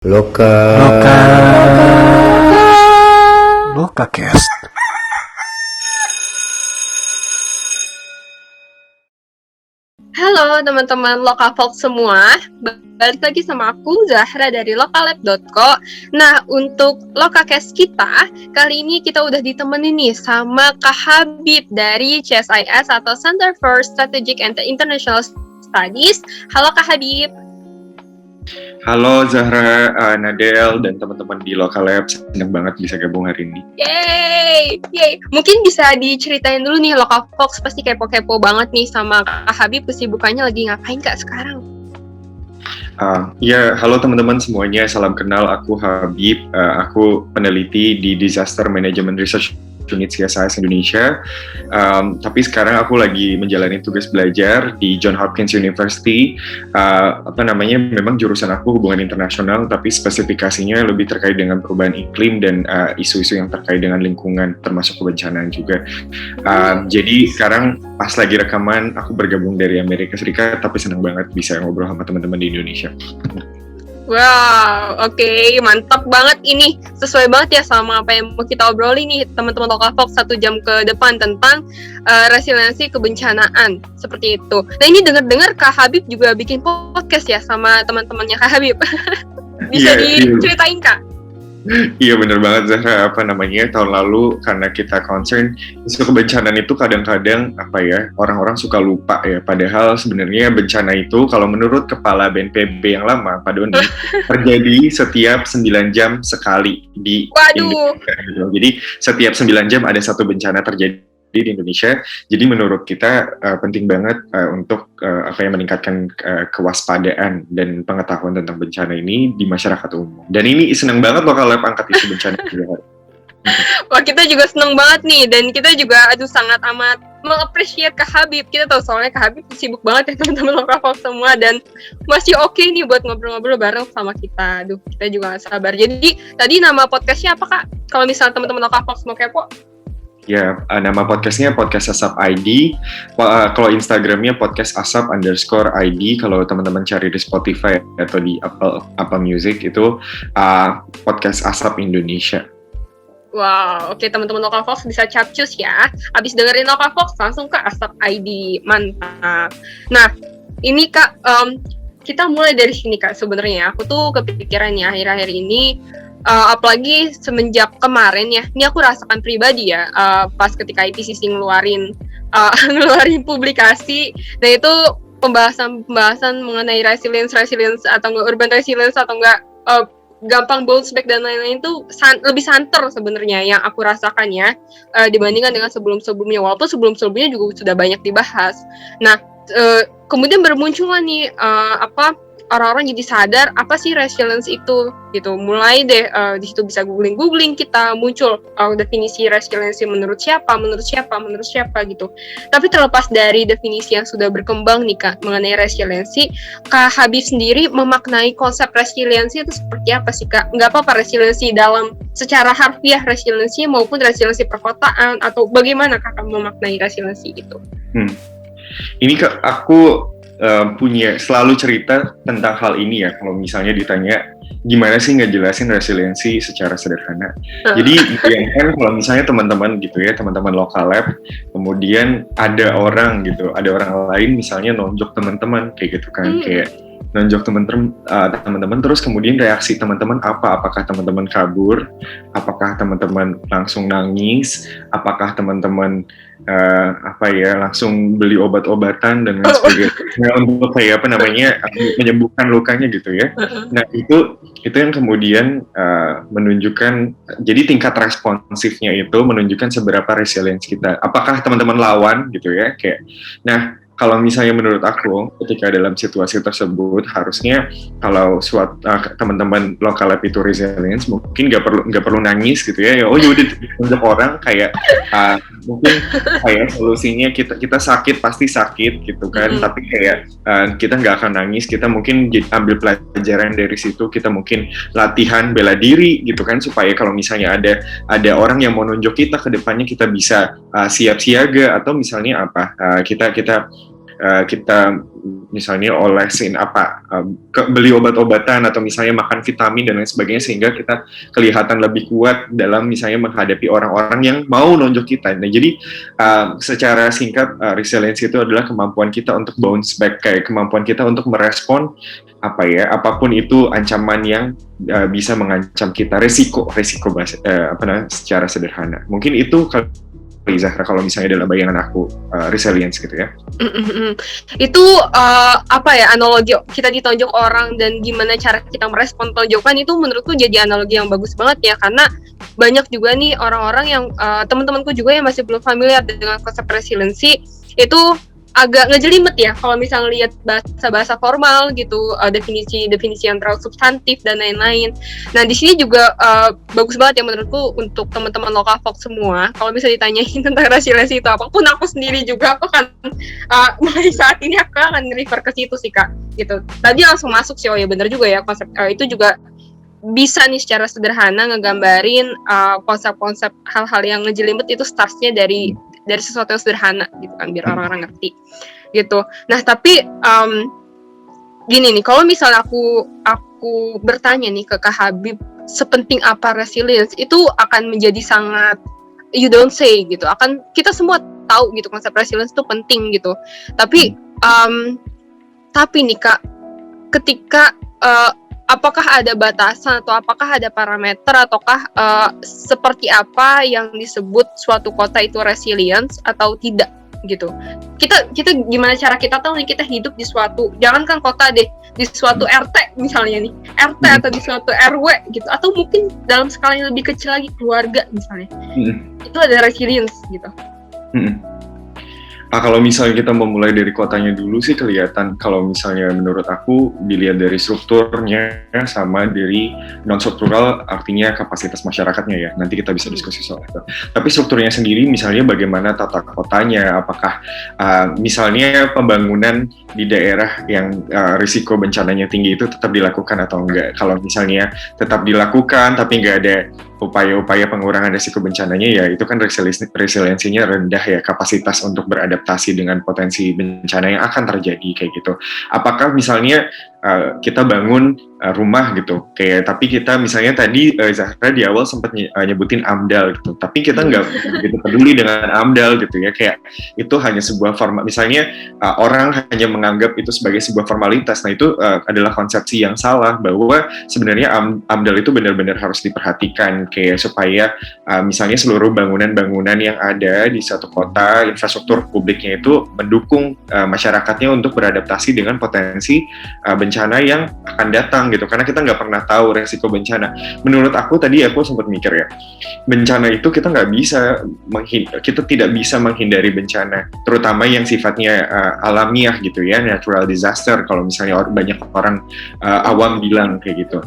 Loka. Lokacast. Halo teman-teman Lokavox semua, balik lagi sama aku Zahra dari lokalab.co. Nah, untuk Lokacast kita, kali ini kita udah ditemenin nih sama Kak Habib dari CSIS atau Center for Strategic and International Studies. Halo Kak Habib. Halo Zahra, Nadel, dan teman-teman di Local Lab, senang banget bisa gabung hari ini. Yeay! Mungkin bisa diceritain dulu nih, Lokavox pasti kepo-kepo banget nih sama Kak Habib, kesibukannya lagi ngapain Kak sekarang? Halo teman-teman semuanya, salam kenal, aku Habib, aku peneliti di Disaster Management Research Unit CSIS Indonesia, tapi sekarang aku lagi menjalani tugas belajar di Johns Hopkins University. Memang jurusan aku hubungan internasional, tapi spesifikasinya lebih terkait dengan perubahan iklim dan isu-isu yang terkait dengan lingkungan, termasuk kebencanaan juga. Jadi sekarang pas lagi rekaman, aku bergabung dari Amerika Serikat, tapi senang banget bisa ngobrol sama teman-teman di Indonesia. Wow, oke, mantap banget ini. Sesuai banget ya sama apa yang mau kita obrolin nih teman-teman Lokavox 1 jam ke depan tentang resiliensi kebencanaan, seperti itu. Nah, ini dengar-dengar Kak Habib juga bikin podcast ya sama teman-temannya Kak Habib. Bisa diceritain Kak? Iya benar banget Zahra, tahun lalu karena kita concern isu kebencanaan itu kadang-kadang orang-orang suka lupa ya, padahal sebenarnya bencana itu kalau menurut Kepala BNPB yang lama Pak Doni terjadi setiap 9 jam sekali di Indonesia gitu. Jadi setiap 9 jam ada satu bencana terjadi di Indonesia. Jadi menurut kita penting banget untuk meningkatkan kewaspadaan dan pengetahuan tentang bencana ini di masyarakat umum. Dan ini senang banget Lokal Lab angkat isu bencana juga. Wah, kita juga senang banget nih, dan kita juga sangat amat mengapresiasi Kak Habib. Kita tahu soalnya Kak Habib sibuk banget ya teman-teman Lokavox semua, dan masih oke nih buat ngobrol-ngobrol bareng sama kita. Aduh, kita juga gak sabar. Jadi tadi nama podcastnya apa Kak? Kalau misalnya teman-teman Lokavox mau kepo? Ya, nama podcastnya Podcast Asap ID. Kalau Instagramnya podcast asap_ID. Kalau teman-teman cari di Spotify atau di Apple Music itu Podcast Asap Indonesia. Wow, oke teman-teman Lokavox bisa capcus ya. Abis dengerin Lokavox langsung ke Asap ID, mantap. Nah, ini Kak, kita mulai dari sini Kak. Sebenarnya aku tuh kepikiran ya akhir-akhir ini. Apalagi semenjak kemarin ya, ini aku rasakan pribadi ya, pas ketika IPCC ngeluarin publikasi, nah itu pembahasan mengenai resilience atau enggak urban resilience atau enggak gampang bounce back dan lain-lain itu lebih santer sebenarnya yang aku rasakan ya, dibandingkan dengan sebelum-sebelumnya, walaupun sebelum-sebelumnya juga sudah banyak dibahas. Nah, kemudian bermunculan nih orang-orang jadi sadar apa sih resilience itu gitu. Mulai deh di situ bisa googling kita, muncul definisi resilience menurut siapa gitu. Tapi terlepas dari definisi yang sudah berkembang nih Kak mengenai resiliensi, Kak Habib sendiri memaknai konsep resiliensi itu seperti apa sih Kak? Nggak apa-apa resiliensi dalam secara harfiah resiliensi maupun resiliensi perkotaan, atau bagaimana Kakak memaknai resiliensi itu? Ini Kak, aku punya selalu cerita tentang hal ini ya, kalau misalnya ditanya gimana sih ngejelasin resiliensi secara sederhana. Jadi bayangkan kalau misalnya teman-teman gitu ya, teman-teman Local Lab, kemudian ada orang lain misalnya nonjok teman-teman kayak gitu kan, kayak nonjok teman-teman, terus kemudian reaksi teman-teman apakah teman-teman kabur, apakah teman-teman langsung nangis, apakah teman-teman langsung beli obat-obatan dan lain sebagainya untuk menyembuhkan lukanya gitu ya. Nah itu yang kemudian menunjukkan, jadi tingkat responsifnya itu menunjukkan seberapa resilience kita. Apakah teman-teman lawan gitu ya, kayak. Nah, kalau misalnya menurut aku, ketika dalam situasi tersebut, harusnya kalau teman-teman Local Lab itu resilience, mungkin nggak perlu nangis gitu ya. Oh yaudah, untuk orang kayak mungkin kayak solusinya kita sakit pasti sakit gitu kan. Tapi kayak kita nggak akan nangis, kita mungkin ambil pelajaran dari situ, kita mungkin latihan bela diri gitu kan, supaya kalau misalnya ada orang yang mau nunjuk kita ke depannya, kita bisa siap siaga, atau misalnya kita kita misalnya olesin beli obat-obatan atau misalnya makan vitamin dan lain sebagainya sehingga kita kelihatan lebih kuat dalam misalnya menghadapi orang-orang yang mau nonjok kita. Nah, jadi secara singkat resilience itu adalah kemampuan kita untuk bounce back, kayak kemampuan kita untuk merespon apapun itu ancaman yang bisa mengancam kita, resiko secara sederhana. Mungkin itu Zahra kalau misalnya dalam bayangan aku resilience gitu ya. Itu analogi kita ditonjok orang dan gimana cara kita merespon tonjokan itu menurutku jadi analogi yang bagus banget ya, karena banyak juga nih orang-orang yang teman-temanku juga yang masih belum familiar dengan konsep resiliency itu agak ngejelimet ya kalau misalnya lihat bahasa formal gitu, definisi yang terlalu substantif dan lain-lain. Nah di sini juga bagus banget ya menurutku untuk teman-teman Lokavox semua. Kalau bisa ditanyain tentang resiliensi itu apapun, aku sendiri juga aku akan mulai saat ini aku akan refer ke situ sih Kak. Gitu. Tadi langsung masuk sih, oh ya benar juga ya konsep itu juga bisa nih secara sederhana ngegambarin konsep-konsep hal-hal yang ngejelimet itu startnya dari sesuatu yang sederhana gitu kan, biar orang-orang ngerti gitu. Nah tapi gini nih, kalau misalnya aku bertanya nih ke Kak Habib, sepenting apa resilience, itu akan menjadi sangat you don't say gitu. Akan kita semua tahu gitu konsep resilience itu penting gitu. Tapi nih Kak, ketika apakah ada batasan atau apakah ada parameter ataukah seperti apa yang disebut suatu kota itu resilience atau tidak gitu. Kita gimana cara kita tahu nih kita hidup di suatu, jangankan kota deh, di suatu RT misalnya nih, RT atau di suatu RW gitu, atau mungkin dalam skala yang lebih kecil lagi keluarga misalnya. Itu ada resilience gitu. Kalau misalnya kita memulai dari kotanya dulu sih kelihatan, kalau misalnya menurut aku dilihat dari strukturnya sama dari non-struktural, artinya kapasitas masyarakatnya ya, nanti kita bisa diskusi soal itu. Tapi strukturnya sendiri misalnya bagaimana tata kotanya, apakah misalnya pembangunan di daerah yang risiko bencananya tinggi itu tetap dilakukan atau enggak. Kalau misalnya tetap dilakukan tapi nggak ada upaya-upaya pengurangan risiko bencananya, ya itu kan resiliensinya rendah ya, kapasitas untuk beradaptasi dengan potensi bencana yang akan terjadi kayak gitu. Apakah misalnya kita bangun rumah gitu, tapi kita misalnya tadi Zahra di awal sempat nyebutin AMDAL gitu, tapi kita nggak begitu peduli dengan AMDAL gitu ya, kayak itu hanya sebuah formal, misalnya orang hanya menganggap itu sebagai sebuah formalitas. Nah itu adalah konsepsi yang salah, bahwa sebenarnya AMDAL itu benar-benar harus diperhatikan, kayak supaya misalnya seluruh bangunan-bangunan yang ada di suatu kota, infrastruktur publiknya itu mendukung masyarakatnya untuk beradaptasi dengan potensi bencana yang akan datang gitu, karena kita nggak pernah tahu resiko bencana. Menurut aku tadi aku sempat mikir ya, bencana itu kita tidak bisa menghindari bencana, terutama yang sifatnya alamiah gitu ya, natural disaster kalau misalnya banyak orang awam bilang kayak gitu,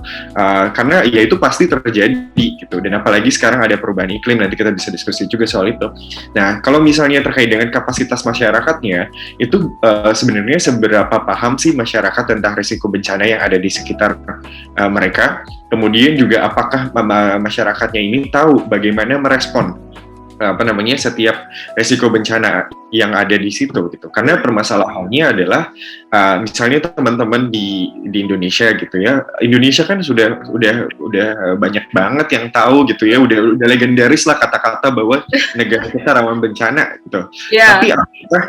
karena ya itu pasti terjadi gitu, dan apalagi sekarang ada perubahan iklim, nanti kita bisa diskusi juga soal itu. Nah kalau misalnya terkait dengan kapasitas masyarakatnya, itu sebenarnya seberapa paham sih masyarakat tentang risiko bencana yang ada di sekitar mereka, kemudian juga apakah masyarakatnya ini tahu bagaimana merespon setiap resiko bencana yang ada di situ gitu. Karena permasalahannya adalah misalnya teman-teman di Indonesia gitu ya, Indonesia kan sudah banyak banget yang tahu gitu ya, udah legendaris lah kata-kata bahwa negara kita rawan bencana gitu. Tapi apakah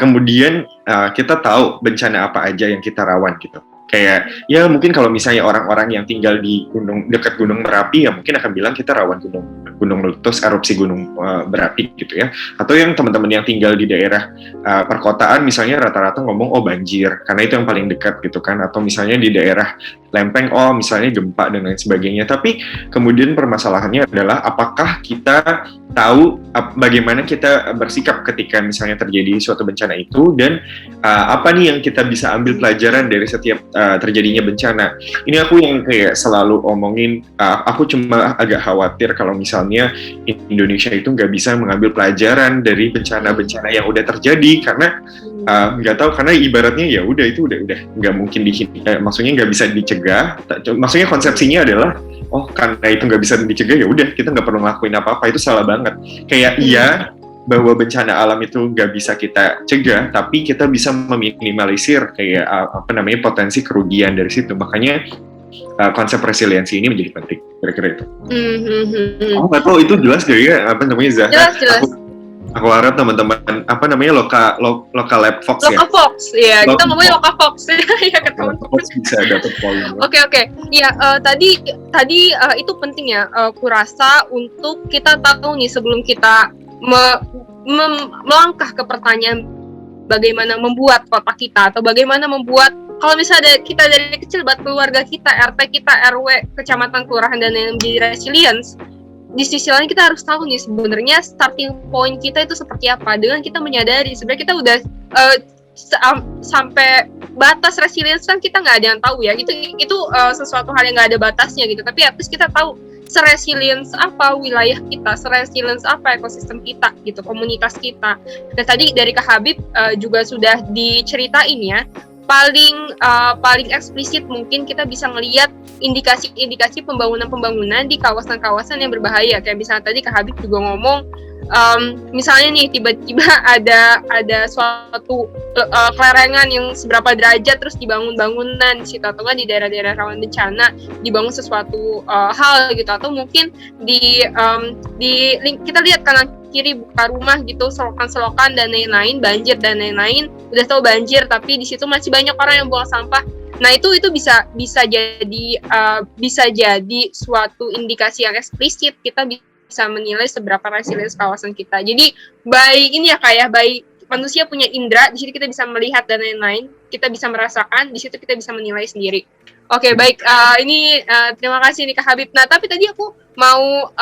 kemudian kita tahu bencana apa aja yang kita rawan gitu? Kayak ya mungkin kalau misalnya orang-orang yang tinggal di dekat Gunung Merapi ya mungkin akan bilang kita rawan gunung meletus, erupsi gunung berapi gitu ya. Atau yang teman-teman yang tinggal di daerah perkotaan misalnya rata-rata ngomong oh banjir, karena itu yang paling dekat gitu kan. Atau misalnya di daerah lempeng oh misalnya gempa dan lain sebagainya. Tapi kemudian permasalahannya adalah apakah kita tahu bagaimana kita bersikap ketika misalnya terjadi suatu bencana itu, dan apa nih yang kita bisa ambil pelajaran dari setiap terjadinya bencana. Ini aku yang kayak selalu omongin, aku cuma agak khawatir kalau misalnya Indonesia itu nggak bisa mengambil pelajaran dari bencana-bencana yang udah terjadi, karena nggak tahu, karena ibaratnya ya udah itu udah nggak mungkin maksudnya nggak bisa dicegah. Maksudnya konsepsinya adalah oh karena itu nggak bisa dicegah ya udah kita nggak perlu ngelakuin apa-apa, itu salah banget. Kayak iya bahwa bencana alam itu nggak bisa kita cegah, tapi kita bisa meminimalisir kayak potensi kerugian dari situ. Makanya konsep resiliensi ini menjadi penting, kira-kira itu. Aku nggak tahu itu jelas gak ya Zahra? Jelas. Aku harap teman-teman Loka Lab Fox ya. Loka Fox, ya kita ngomongin Loka Fox ya ke teman-teman. Fox bisa dapat poin. Oke. Ya tadi itu penting ya. Kurasa untuk kita tahu nih sebelum kita melangkah ke pertanyaan bagaimana membuat kota kita atau bagaimana membuat, kalau misalnya kita dari kecil buat keluarga kita, RT kita, RW, kecamatan, kelurahan dan yang menjadi resilience. Di sisi lain kita harus tahu nih sebenarnya starting point kita itu seperti apa, dengan kita menyadari sebenarnya kita udah sampai batas resilience kan kita nggak ada yang tahu ya, itu sesuatu hal yang nggak ada batasnya gitu, tapi at least kita tahu seresilience apa wilayah kita, seresilience apa ekosistem kita gitu, komunitas kita. Dan tadi dari Kak Habib juga sudah diceritain ya, paling eksplisit mungkin kita bisa melihat indikasi-indikasi pembangunan di kawasan-kawasan yang berbahaya. Kayak misalnya tadi Kak Habib juga ngomong, misalnya nih tiba-tiba ada suatu kelerengan yang seberapa derajat terus dibangun bangunan di situ, atau nggak di daerah-daerah rawan bencana dibangun sesuatu hal gitu, atau mungkin kita lihat kanan kiri buka rumah gitu, selokan-selokan dan lain-lain, banjir dan lain-lain. Udah tahu banjir tapi di situ masih banyak orang yang buang sampah. Nah itu bisa jadi suatu indikasi yang eksplisit kita bisa menilai seberapa resilience kawasan kita. Jadi baik manusia punya indera, di situ kita bisa melihat dan lain-lain, kita bisa merasakan, di situ kita bisa menilai sendiri. Oke, baik. Terima kasih nih Kak Habib. Nah tapi tadi aku mau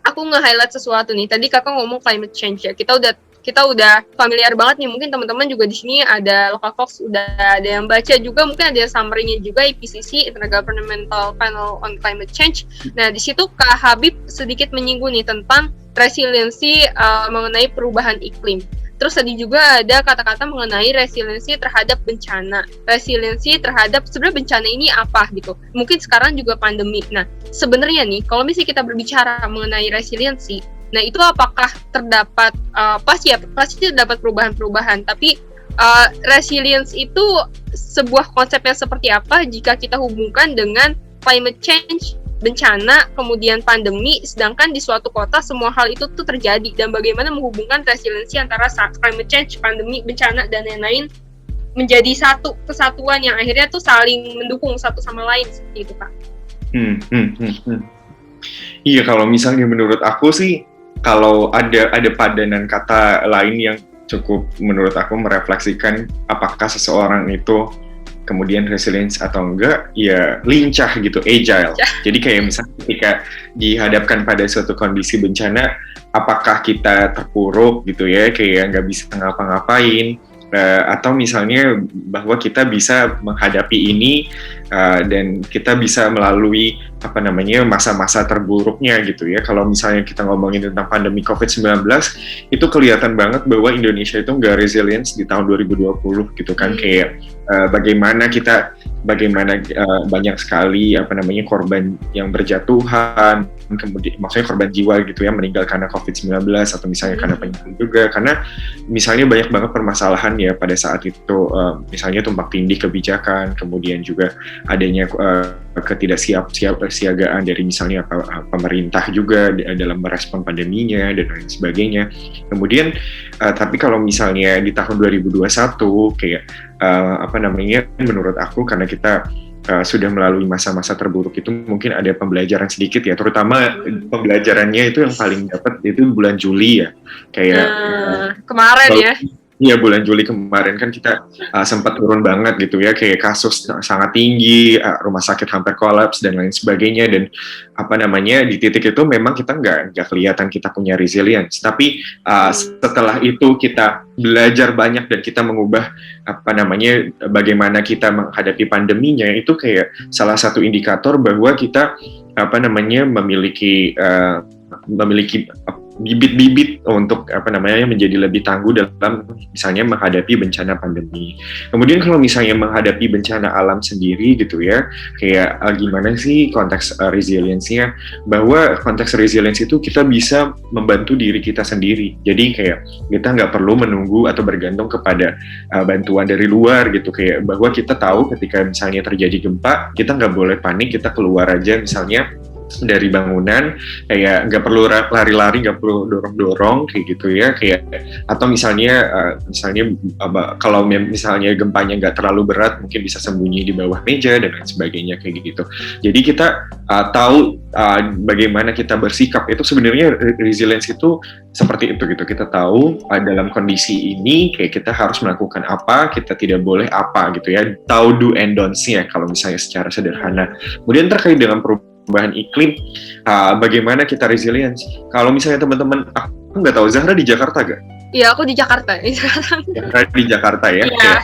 aku nge-highlight sesuatu nih. Tadi Kakak ngomong climate change ya. Kita udah familiar banget nih, mungkin teman-teman juga di sini ada Loka Fox, udah ada yang baca juga, mungkin ada summary-nya juga, IPCC, Intergovernmental Panel on Climate Change. Nah, di situ Kak Habib sedikit menyinggung nih tentang resiliensi mengenai perubahan iklim. Terus tadi juga ada kata-kata mengenai resiliensi terhadap bencana. Resiliensi terhadap sebenarnya bencana ini apa gitu. Mungkin sekarang juga pandemi. Nah, sebenarnya nih kalau misalnya kita berbicara mengenai resiliensi, nah itu apakah terdapat pasti terdapat perubahan-perubahan, tapi resilience itu sebuah konsep yang seperti apa jika kita hubungkan dengan climate change, bencana, kemudian pandemi, sedangkan di suatu kota semua hal itu tuh terjadi, dan bagaimana menghubungkan resiliensi antara climate change, pandemi, bencana dan lain-lain menjadi satu kesatuan yang akhirnya tuh saling mendukung satu sama lain seperti itu, Kak. Iya, kalau misalnya menurut aku sih, kalau ada padanan kata lain yang cukup menurut aku merefleksikan apakah seseorang itu kemudian resilience atau enggak, ya lincah gitu, agile. Jadi kayak misalnya ketika dihadapkan pada suatu kondisi bencana, apakah kita terpuruk gitu ya, kayak nggak bisa ngapa-ngapain, atau misalnya bahwa kita bisa menghadapi ini dan kita bisa melalui masa-masa terburuknya gitu ya. Kalau misalnya kita ngomongin tentang pandemi COVID-19, itu kelihatan banget bahwa Indonesia itu nggak resilience di tahun 2020 gitu kan. Kayak bagaimana banyak sekali korban yang berjatuhan, kemudian maksudnya korban jiwa gitu ya, meninggal karena COVID-19 atau misalnya karena penyakit juga, karena misalnya banyak banget permasalahan ya pada saat itu, misalnya tumpang tindih kebijakan, kemudian juga adanya ketidaksiagaan dari misalnya pemerintah juga dalam merespon pandeminya dan lain sebagainya. Kemudian tapi kalau misalnya di tahun 2021 kayak menurut aku karena kita sudah melalui masa-masa terburuk itu, mungkin ada pembelajaran sedikit ya, terutama pembelajarannya itu yang paling dapat itu bulan Juli ya, kayak kemarin ya. Iya, bulan Juli kemarin kan kita sempat turun banget gitu ya, kayak kasus sangat tinggi, rumah sakit hampir kolaps dan lain sebagainya, dan di titik itu memang kita nggak kelihatan kita punya resilience, tapi setelah itu kita belajar banyak dan kita mengubah bagaimana kita menghadapi pandeminya, itu kayak salah satu indikator bahwa kita memiliki bibit-bibit untuk menjadi lebih tangguh dalam misalnya menghadapi bencana pandemi. Kemudian kalau misalnya menghadapi bencana alam sendiri gitu ya, kayak gimana sih konteks resilience-nya? Bahwa konteks resilience itu kita bisa membantu diri kita sendiri. Jadi kayak kita nggak perlu menunggu atau bergantung kepada bantuan dari luar gitu, kayak bahwa kita tahu ketika misalnya terjadi gempa, kita nggak boleh panik, kita keluar aja misalnya dari bangunan, kayak nggak perlu lari-lari, nggak perlu dorong-dorong kayak gitu ya, kayak atau misalnya kalau misalnya gempanya nggak terlalu berat, mungkin bisa sembunyi di bawah meja dan lain sebagainya kayak gitu. Jadi kita tahu bagaimana kita bersikap. Itu sebenarnya resilience itu seperti itu gitu. Kita tahu dalam kondisi ini kayak kita harus melakukan apa, kita tidak boleh apa gitu ya. Tahu do and don'ts-nya kalau misalnya secara sederhana. Kemudian terkait dengan perubahan iklim, bagaimana kita resilience? Kalau misalnya teman-teman, aku nggak tahu, Zahra di Jakarta gak? Iya, aku di Jakarta. Zahra di Jakarta ya. Iya.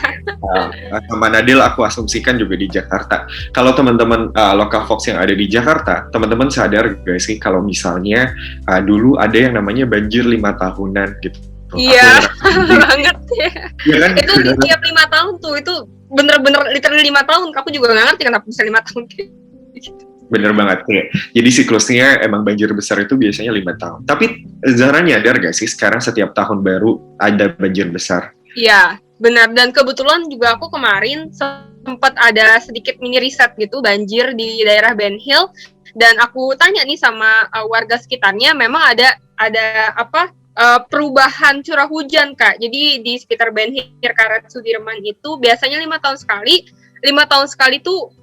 Sama Nadil aku asumsikan juga di Jakarta. Kalau teman-teman Lokal Fox yang ada di Jakarta, teman-teman sadar gak sih kalau misalnya dulu ada yang namanya banjir 5 tahunan gitu. Iya, banget ya. Ya kan? Itu di tiap 5 tahun tuh, itu bener-bener literally 5 tahun. Aku juga nggak ngerti kenapa bisa 5 tahun gitu. Bener banget ya. Jadi siklusnya emang banjir besar itu biasanya 5 tahun. Tapi Zahra nyadar gak sih sekarang setiap tahun baru ada banjir besar? Iya, benar. Dan kebetulan juga aku kemarin sempat ada sedikit mini riset gitu banjir di daerah Ben Hill, dan aku tanya nih sama warga sekitarnya, memang ada perubahan curah hujan, Kak. Jadi di sekitar Ben Hill, Karet Sudirman itu biasanya 5 tahun sekali tuh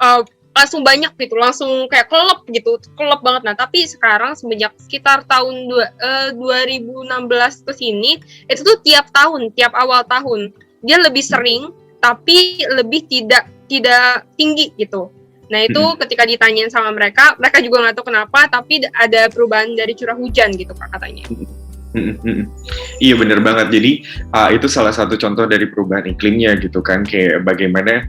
langsung banyak gitu, langsung kayak kelop banget. Nah, tapi sekarang semenjak sekitar tahun 2016 ke sini, itu tuh tiap awal tahun dia lebih sering, tapi lebih tidak tinggi gitu. Nah, itu ketika ditanyain sama mereka juga nggak tahu kenapa, tapi ada perubahan dari curah hujan gitu, Kak, katanya. Iya benar banget. Jadi itu salah satu contoh dari perubahan iklimnya gitu kan, kayak bagaimana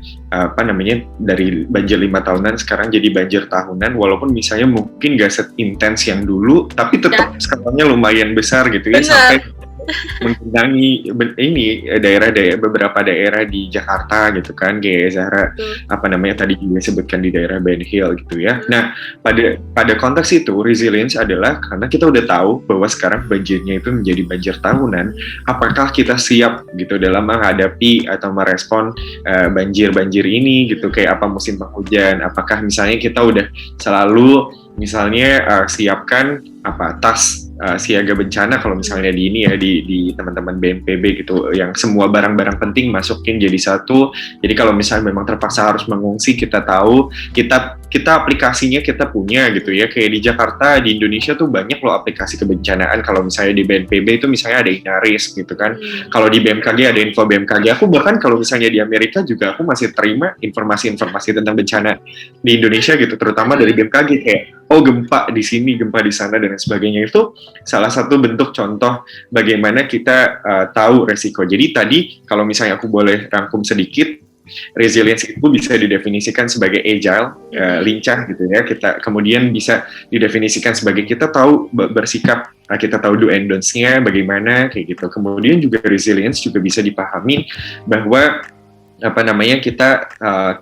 dari banjir 5 tahunan sekarang jadi banjir tahunan, walaupun misalnya mungkin gak seintens yang dulu, tapi tetap skalanya lumayan besar gitu ya. Benar. Sampai menggenangi beberapa daerah di Jakarta gitu kan, kayak Zahra tadi juga sebutkan di daerah Ben Hill gitu ya. Nah, pada konteks itu resilience adalah karena kita udah tahu bahwa sekarang banjirnya itu menjadi banjir tahunan, apakah kita siap gitu dalam menghadapi atau merespon banjir ini gitu, kayak apa musim penghujan, apakah misalnya kita udah selalu misalnya siapkan tas siaga bencana kalau misalnya di teman-teman BNPB gitu, yang semua barang-barang penting masukin jadi satu. Jadi kalau misalnya memang terpaksa harus mengungsi, kita tahu kita aplikasinya kita punya gitu ya. Kayak di Jakarta, di Indonesia tuh banyak loh aplikasi kebencanaan. Kalau misalnya di BNPB itu misalnya ada Inaris gitu kan. Kalau di BMKG ada info BMKG. Aku bahkan kalau misalnya di Amerika juga aku masih terima informasi-informasi tentang bencana di Indonesia gitu, terutama dari BMKG, kayak gempa di sini, gempa di sana dan sebagainya. Itu salah satu bentuk contoh bagaimana kita tahu resiko. Jadi tadi kalau misalnya aku boleh rangkum sedikit, resilience itu bisa didefinisikan sebagai agile, lincah gitu ya. Kita kemudian bisa didefinisikan sebagai kita tahu bersikap, kita tahu do and don'ts-nya bagaimana kayak gitu. Kemudian juga resilience juga bisa dipahami bahwa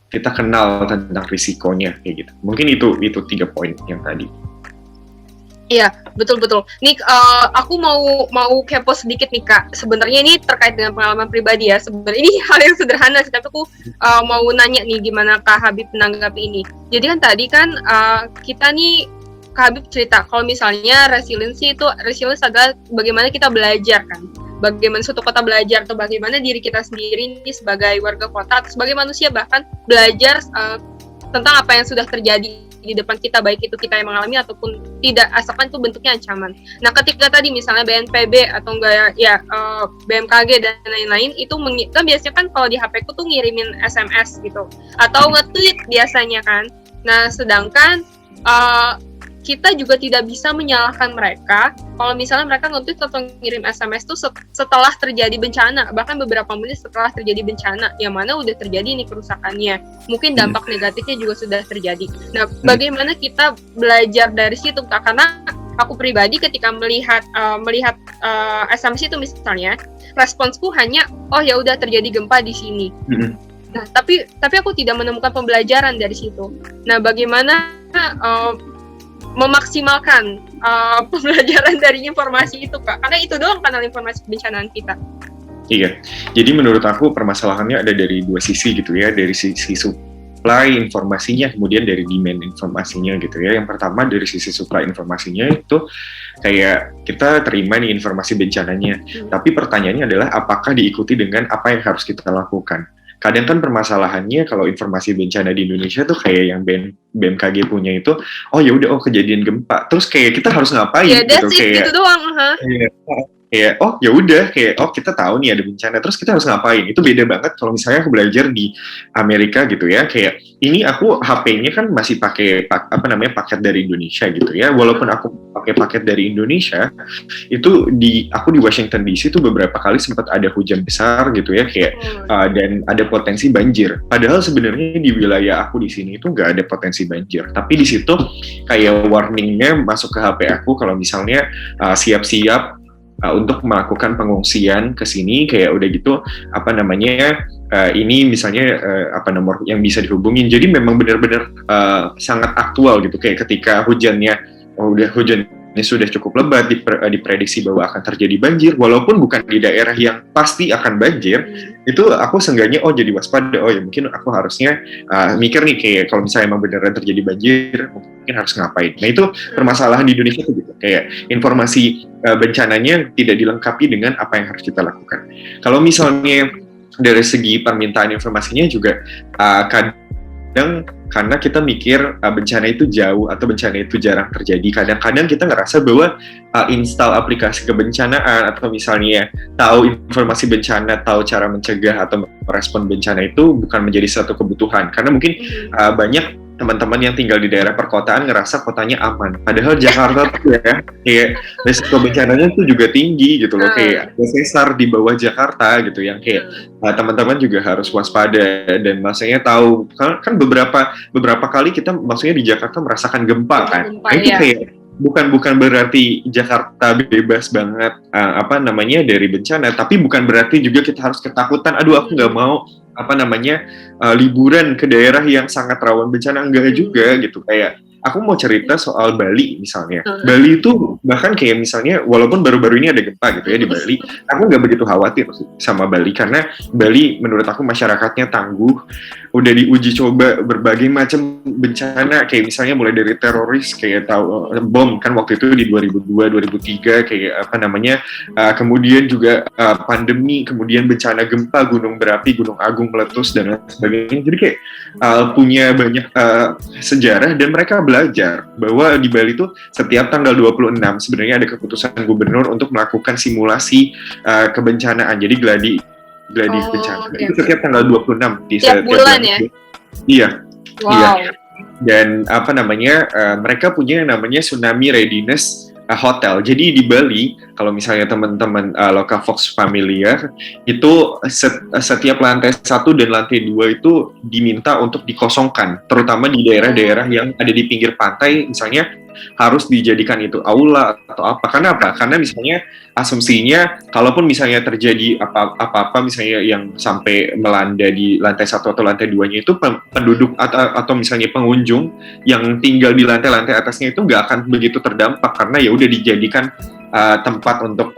kita kenal tentang risikonya kayak gitu. Mungkin itu 3 poin yang tadi. Iya, betul. Nih, aku mau kepo sedikit nih, Kak. Sebenarnya ini terkait dengan pengalaman pribadi ya. Sebenarnya ini hal yang sederhana sih, tapi aku mau nanya nih gimana Kak Habib menanggapi ini. Jadi kan tadi kan kita nih, Kak Habib cerita kalau misalnya resilience adalah bagaimana kita belajar kan. Bagaimana suatu kota belajar, atau bagaimana diri kita sendiri ini sebagai warga kota atau sebagai manusia bahkan belajar tentang apa yang sudah terjadi di depan kita, baik itu kita yang mengalami ataupun tidak, asalkan itu bentuknya ancaman. Nah, ketika tadi misalnya BNPB atau enggak BMKG dan lain-lain itu kan biasanya kan kalau di HP ku tuh ngirimin SMS gitu atau nge-tweet biasanya kan. Nah, sedangkan kita juga tidak bisa menyalahkan mereka kalau misalnya mereka nge-tweet atau ngirim SMS itu setelah terjadi bencana, bahkan beberapa menit setelah terjadi bencana, yang mana udah terjadi nih kerusakannya. Mungkin dampak negatifnya juga sudah terjadi. Nah, bagaimana kita belajar dari situ, Kak? Karena aku pribadi ketika melihat asumsi itu misalnya, responsku hanya oh ya udah terjadi gempa di sini. Nah, tapi aku tidak menemukan pembelajaran dari situ. Nah, bagaimana memaksimalkan pembelajaran dari informasi itu, Kak? Karena itu doang kanal informasi kebencanaan kita. Iya, jadi menurut aku permasalahannya ada dari dua sisi gitu ya, dari sisi supply informasinya, kemudian dari demand informasinya gitu ya. Yang pertama dari sisi supply informasinya itu kayak kita terima nih informasi bencananya, tapi pertanyaannya adalah apakah diikuti dengan apa yang harus kita lakukan. Kadang kan permasalahannya kalau informasi bencana di Indonesia tuh kayak yang BMKG punya itu, oh ya udah kejadian gempa, terus kayak kita harus ngapain gitu, kayak gitu doang, kayak oh ya udah kayak oh kita tahu nih ada bencana terus kita harus ngapain. Itu beda banget kalau misalnya aku belajar di Amerika gitu ya, kayak ini aku HP-nya kan masih pakai paket dari Indonesia gitu ya, walaupun aku pakai paket dari Indonesia itu aku di Washington DC itu beberapa kali sempat ada hujan besar gitu ya, kayak dan ada potensi banjir, padahal sebenarnya di wilayah aku di sini itu nggak ada potensi banjir, tapi di situ kayak warningnya masuk ke HP aku kalau misalnya siap-siap untuk melakukan pengungsian ke sini, kayak udah gitu ini misalnya nomor yang bisa dihubungin. Jadi memang benar-benar sangat aktual gitu, kayak ketika hujannya sudah cukup lebat, diprediksi bahwa akan terjadi banjir, walaupun bukan di daerah yang pasti akan banjir, itu aku seenggaknya jadi waspada, ya mungkin aku harusnya mikir nih kayak kalau misalnya emang beneran terjadi banjir, mungkin harus ngapain. Nah itu permasalahan di Indonesia tuh gitu, kayak informasi bencananya tidak dilengkapi dengan apa yang harus kita lakukan. Kalau misalnya dari segi permintaan informasinya juga kadang karena kita mikir bencana itu jauh atau bencana itu jarang terjadi, kadang-kadang kita ngerasa bahwa install aplikasi kebencanaan atau misalnya tahu informasi bencana, tahu cara mencegah atau merespon bencana itu bukan menjadi satu kebutuhan, karena mungkin banyak teman-teman yang tinggal di daerah perkotaan ngerasa kotanya aman, padahal Jakarta tuh ya kayak risiko bencananya tuh juga tinggi gitu loh, kayak sesar di bawah Jakarta gitu, yang kayak teman-teman juga harus waspada dan maksudnya tahu kan beberapa kali kita maksudnya di Jakarta merasakan gempa kan, itu kayak bukan berarti Jakarta bebas banget dari bencana, tapi bukan berarti juga kita harus ketakutan, aduh aku nggak mau liburan ke daerah yang sangat rawan bencana, enggak juga gitu. Kayak aku mau cerita soal Bali misalnya. Bali itu bahkan kayak misalnya walaupun baru-baru ini ada gempa gitu ya di Bali, aku nggak begitu khawatir sama Bali karena Bali menurut aku masyarakatnya tangguh, udah diuji coba berbagai macam bencana, kayak misalnya mulai dari teroris kayak bom kan waktu itu di 2002 2003 kayak kemudian juga pandemi, kemudian bencana gempa, gunung berapi, gunung agung meletus dan lain sebagainya. Jadi kayak punya banyak sejarah dan mereka belajar bahwa di Bali itu setiap tanggal 26 sebenarnya ada keputusan gubernur untuk melakukan simulasi kebencanaan. Jadi gladi bencana. Itu setiap tanggal 26 di setiap bulan ya. Iya. Wow. Iya. Dan mereka punya yang namanya tsunami readiness hotel. Jadi di Bali, kalau misalnya teman-teman Lokavox familiar, itu setiap lantai 1 dan lantai 2 itu diminta untuk dikosongkan, terutama di daerah-daerah yang ada di pinggir pantai, misalnya harus dijadikan itu aula atau apa. Karena apa? Karena misalnya asumsinya, kalaupun misalnya terjadi apa-apa misalnya yang sampai melanda di lantai 1 atau lantai 2-nya itu penduduk atau misalnya pengunjung yang tinggal di lantai-lantai atasnya itu nggak akan begitu terdampak karena ya udah dijadikan tempat untuk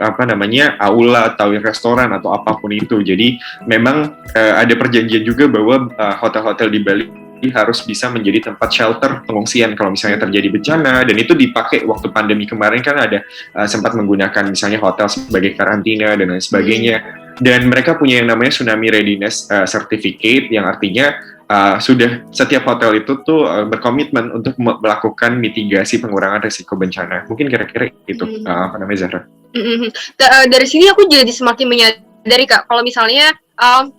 aula atau restoran atau apapun itu. Jadi memang ada perjanjian juga bahwa hotel-hotel di Bali harus bisa menjadi tempat shelter pengungsian kalau misalnya terjadi bencana, dan itu dipakai waktu pandemi kemarin kan ada sempat menggunakan misalnya hotel sebagai karantina dan lain sebagainya. Dan mereka punya yang namanya Tsunami Readiness Certificate, yang artinya sudah setiap hotel itu tuh berkomitmen untuk melakukan mitigasi pengurangan risiko bencana. Mungkin kira-kira itu Zahra. Dari sini aku jadi semakin menyadari Kak, kalau misalnya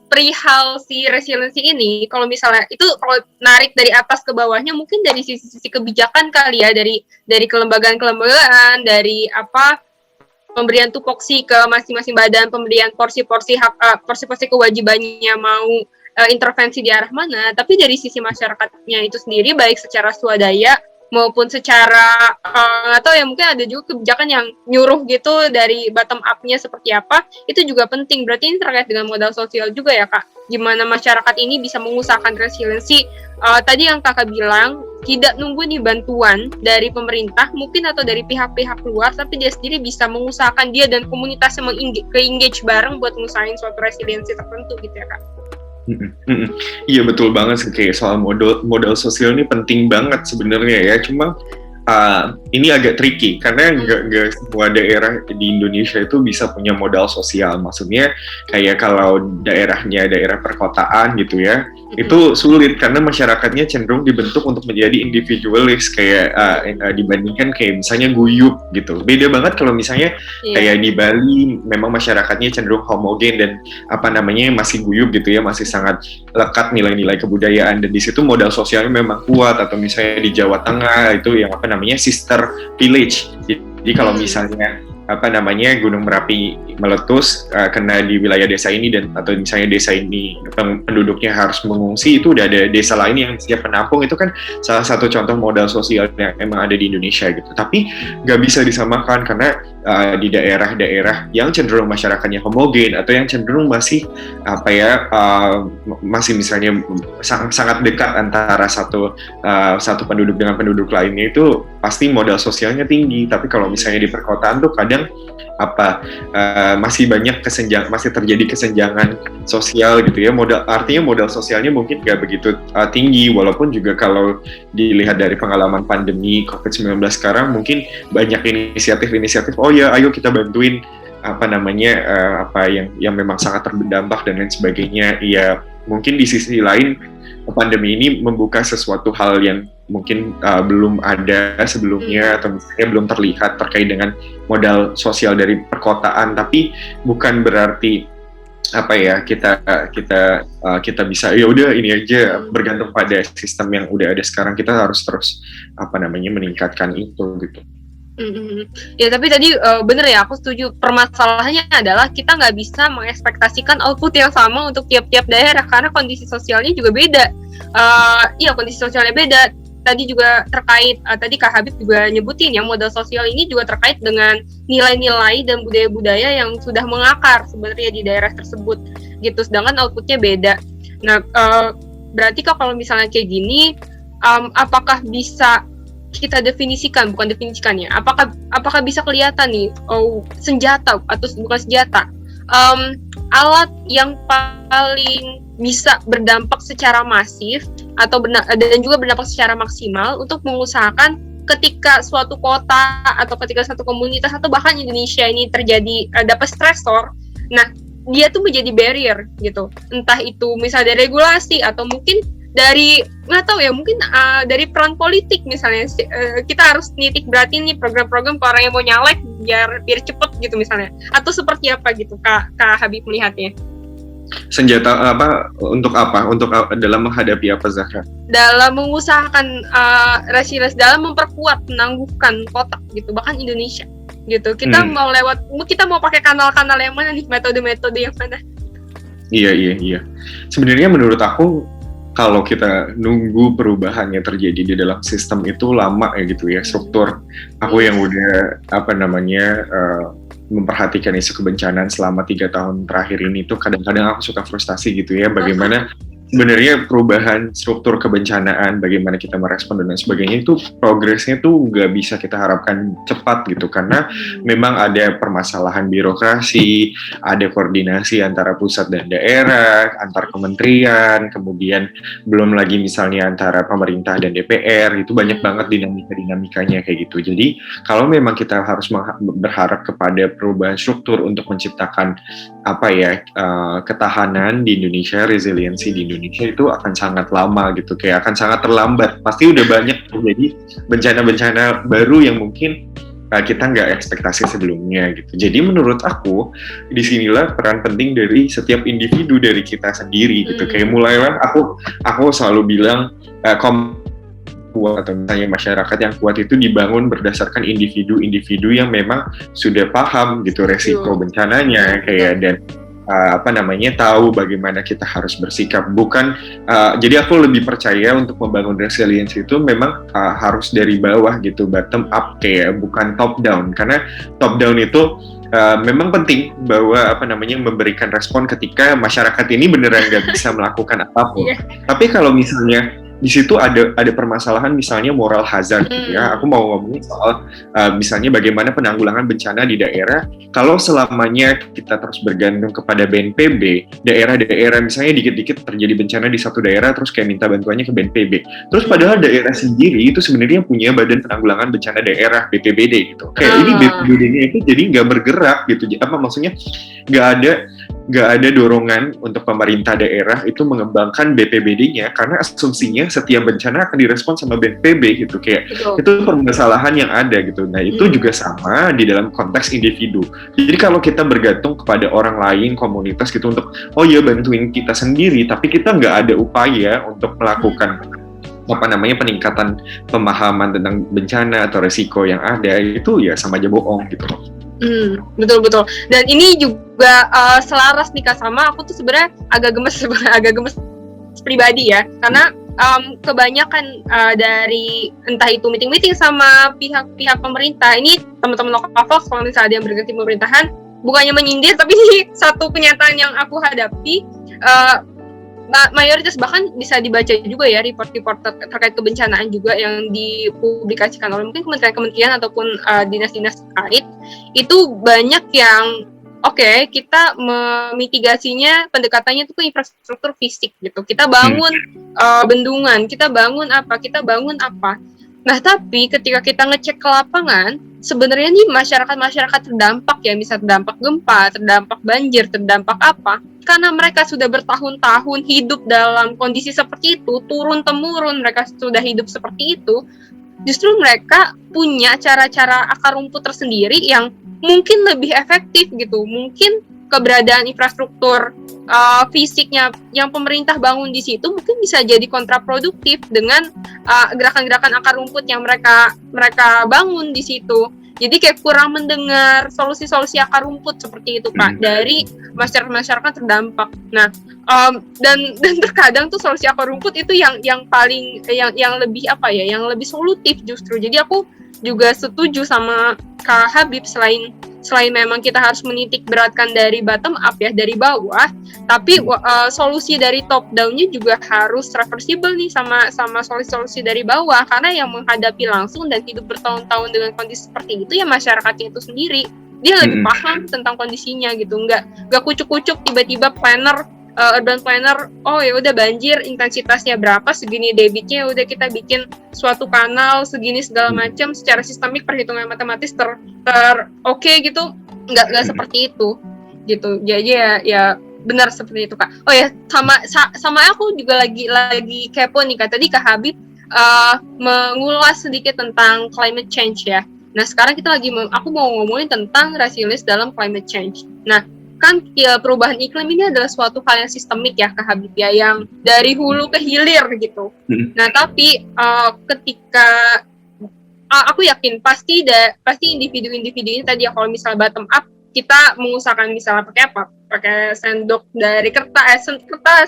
perihal si resiliensi ini, kalau misalnya itu kalau narik dari atas ke bawahnya mungkin dari sisi kebijakan kali ya, dari kelembagaan, dari pemberian tupoksi ke masing-masing badan, pemberian porsi-porsi kewajibannya mau intervensi di arah mana. Tapi dari sisi masyarakatnya itu sendiri, baik secara swadaya maupun secara atau ya mungkin ada juga kebijakan yang nyuruh gitu dari bottom up-nya seperti apa, itu juga penting. Berarti ini terkait dengan modal sosial juga ya Kak, gimana masyarakat ini bisa mengusahakan resiliensi. Tadi yang Kakak bilang, tidak nunggu nih bantuan dari pemerintah mungkin atau dari pihak-pihak luar, tapi dia sendiri bisa mengusahakan dia dan komunitasnya ke-engage bareng buat ngusahain suatu resiliensi tertentu gitu ya Kak. Iya betul banget sih, kayak soal modal sosial ini penting banget sebenarnya ya. Cuma ini agak tricky karena nggak semua daerah di Indonesia itu bisa punya modal sosial. Maksudnya kayak kalau daerahnya daerah perkotaan gitu ya, itu sulit karena masyarakatnya cenderung dibentuk untuk menjadi individualis kayak dibandingkan kayak misalnya guyup gitu. Beda banget kalau misalnya kayak di Bali memang masyarakatnya cenderung homogen dan masih guyup gitu ya, masih sangat lekat nilai-nilai kebudayaan, dan di situ modal sosialnya memang kuat. Atau misalnya di Jawa Tengah itu yang sister village. Jadi kalau misalnya Gunung Merapi meletus kena di wilayah desa ini, dan atau misalnya desa ini penduduknya harus mengungsi, itu udah ada desa lain yang siap menampung. Itu kan salah satu contoh modal sosial yang emang ada di Indonesia gitu. Tapi nggak bisa disamakan karena di daerah-daerah yang cenderung masyarakatnya homogen atau yang cenderung masih masih misalnya sangat dekat antara satu penduduk dengan penduduk lainnya, itu pasti modal sosialnya tinggi. Tapi kalau misalnya di perkotaan tuh kadang masih banyak masih terjadi kesenjangan sosial gitu ya. Artinya modal sosialnya mungkin nggak begitu tinggi, walaupun juga kalau dilihat dari pengalaman pandemi COVID-19 sekarang, mungkin banyak inisiatif-inisiatif, oh ya ayo kita bantuin yang memang sangat terdampak dan lain sebagainya. Ya mungkin di sisi lain pandemi ini membuka sesuatu hal yang mungkin belum ada sebelumnya, atau misalnya belum terlihat terkait dengan modal sosial dari perkotaan. Tapi bukan berarti kita bisa ya udah ini aja bergantung pada sistem yang udah ada sekarang. Kita harus terus meningkatkan itu gitu. Ya tapi tadi bener ya, aku setuju. Permasalahannya adalah kita nggak bisa mengekspektasikan output yang sama untuk tiap-tiap daerah karena kondisi sosialnya juga beda. Kondisi sosialnya beda. Tadi juga terkait, tadi Kak Habib juga nyebutin yang modal sosial ini juga terkait dengan nilai-nilai dan budaya-budaya yang sudah mengakar sebenarnya di daerah tersebut gitu, sedangkan outputnya beda. Nah, berarti kalau misalnya kayak gini, apakah bisa kita definisikan, bukan definisikannya, apakah bisa kelihatan nih, senjata atau bukan senjata, alat yang paling bisa berdampak secara masif dan juga berdampak secara maksimal untuk mengusahakan ketika suatu kota atau ketika satu komunitas atau bahkan Indonesia ini terjadi dapat stresor, nah dia tuh menjadi barrier gitu, entah itu misalnya dari regulasi atau mungkin dari nggak tahu ya, mungkin dari peran politik misalnya, kita harus nitik berarti nih program-program ke orang yang mau nyalek biar cepet gitu misalnya, atau seperti apa gitu Kak Habib melihatnya? Senjata untuk dalam menghadapi apa, Zahra? Dalam mengusahakan resilience, dalam memperkuat menangguhkan kota gitu, bahkan Indonesia gitu. Kita mau pakai kanal-kanal yang mana nih, metode-metode yang mana? Iya. Sebenarnya menurut aku kalau kita nunggu perubahannya terjadi di dalam sistem itu lama ya gitu ya, struktur. Aku yang udah memperhatikan isu kebencanaan selama 3 tahun terakhir ini tuh kadang-kadang aku suka frustasi gitu ya, bagaimana sebenarnya perubahan struktur kebencanaan, bagaimana kita merespon dan lain sebagainya, itu progresnya tuh nggak bisa kita harapkan cepat gitu, karena memang ada permasalahan birokrasi, ada koordinasi antara pusat dan daerah, antar kementerian, kemudian belum lagi misalnya antara pemerintah dan DPR, itu banyak banget dinamikanya kayak gitu. Jadi kalau memang kita harus berharap kepada perubahan struktur untuk menciptakan ketahanan di Indonesia, resiliensi di Indonesia, itu akan sangat lama gitu, kayak akan sangat terlambat. Pasti udah banyak terjadi bencana-bencana baru yang mungkin kita nggak ekspektasi sebelumnya gitu. Jadi menurut aku disinilah peran penting dari setiap individu, dari kita sendiri gitu. Kayak mulailah aku selalu bilang kuat, atau misalnya masyarakat yang kuat itu dibangun berdasarkan individu-individu yang memang sudah paham gitu resiko bencananya, kayak dan tahu bagaimana kita harus bersikap. Bukan, jadi aku lebih percaya untuk membangun resilience itu memang harus dari bawah gitu, bottom up kayak, bukan top down. Karena top down itu memang penting bahwa memberikan respon ketika masyarakat ini beneran nggak bisa melakukan apapun. Tapi kalau misalnya di situ ada permasalahan misalnya moral hazard gitu ya. Aku mau ngomongin soal misalnya bagaimana penanggulangan bencana di daerah. Kalau selamanya kita terus bergantung kepada BNPB, daerah-daerah misalnya dikit-dikit terjadi bencana di satu daerah terus kayak minta bantuannya ke BNPB. Terus padahal daerah sendiri itu sebenarnya punya Badan Penanggulangan Bencana Daerah BPBD gitu. Kayak ini BPBD-nya itu jadi nggak bergerak gitu. Maksudnya nggak ada dorongan untuk pemerintah daerah itu mengembangkan BPBD-nya, karena asumsinya setiap bencana akan direspon sama BNPB gitu. Kayak itu permasalahan yang ada gitu. Nah itu juga sama di dalam konteks individu. Jadi kalau kita bergantung kepada orang lain, komunitas gitu untuk bantuin kita sendiri, tapi kita nggak ada upaya untuk melakukan peningkatan pemahaman tentang bencana atau resiko yang ada, itu ya sama aja bohong gitu loh. Betul. Dan ini juga selaras nih Kak, sama aku tuh sebenarnya agak gemes pribadi ya, karena kebanyakan dari entah itu meeting sama pihak pemerintah, ini teman-teman lokal kalau misalnya ada yang berganti pemerintahan, bukannya menyindir, tapi ini satu kenyataan yang aku hadapi. Mayoritas bahkan bisa dibaca juga ya report-report terkait kebencanaan juga yang dipublikasikan oleh mungkin kementerian ataupun dinas-dinas terkait, itu banyak yang kita memitigasinya, pendekatannya itu ke infrastruktur fisik gitu. Kita bangun bendungan, kita bangun apa. Nah, tapi ketika kita ngecek ke lapangan, sebenarnya nih masyarakat terdampak ya, misal terdampak gempa, terdampak banjir, terdampak apa, karena mereka sudah bertahun-tahun hidup dalam kondisi seperti itu, turun-temurun mereka sudah hidup seperti itu, justru mereka punya cara-cara akar rumput tersendiri yang mungkin lebih efektif gitu. Mungkin keberadaan infrastruktur fisiknya yang pemerintah bangun di situ mungkin bisa jadi kontraproduktif dengan gerakan-gerakan akar rumput yang mereka bangun di situ. Jadi kayak kurang mendengar solusi-solusi akar rumput seperti itu Pak dari masyarakat terdampak. Nah, dan terkadang tuh solusi akar rumput itu yang paling yang lebih yang lebih solutif justru. Jadi aku juga setuju sama Kak Habib, selain memang kita harus menitik beratkan dari bottom up ya, dari bawah, tapi solusi dari top down-nya juga harus reversible nih sama solusi dari bawah, karena yang menghadapi langsung dan hidup bertahun-tahun dengan kondisi seperti itu ya masyarakatnya itu sendiri. Dia lebih paham tentang kondisinya gitu, nggak kucuk-kucuk tiba-tiba urban planner, ya udah banjir intensitasnya berapa, segini debitnya, udah kita bikin suatu kanal segini segala macam secara sistemik, perhitungan matematis oke gitu, nggak seperti itu gitu. Jadi ya benar seperti itu Kak. Sama aku juga lagi kepo nih Kak, tadi Kak Habib mengulas sedikit tentang climate change ya. Nah sekarang kita aku mau ngomongin tentang resilience dalam climate change. Nah kan perubahan iklim ini adalah suatu hal yang sistemik ya Kak Habib ya, yang dari hulu ke hilir gitu. Nah tapi ketika aku yakin pasti individu-individu ini tadi ya, kalau misalnya bottom up kita mengusahakan misalnya pakai sendok dari kertas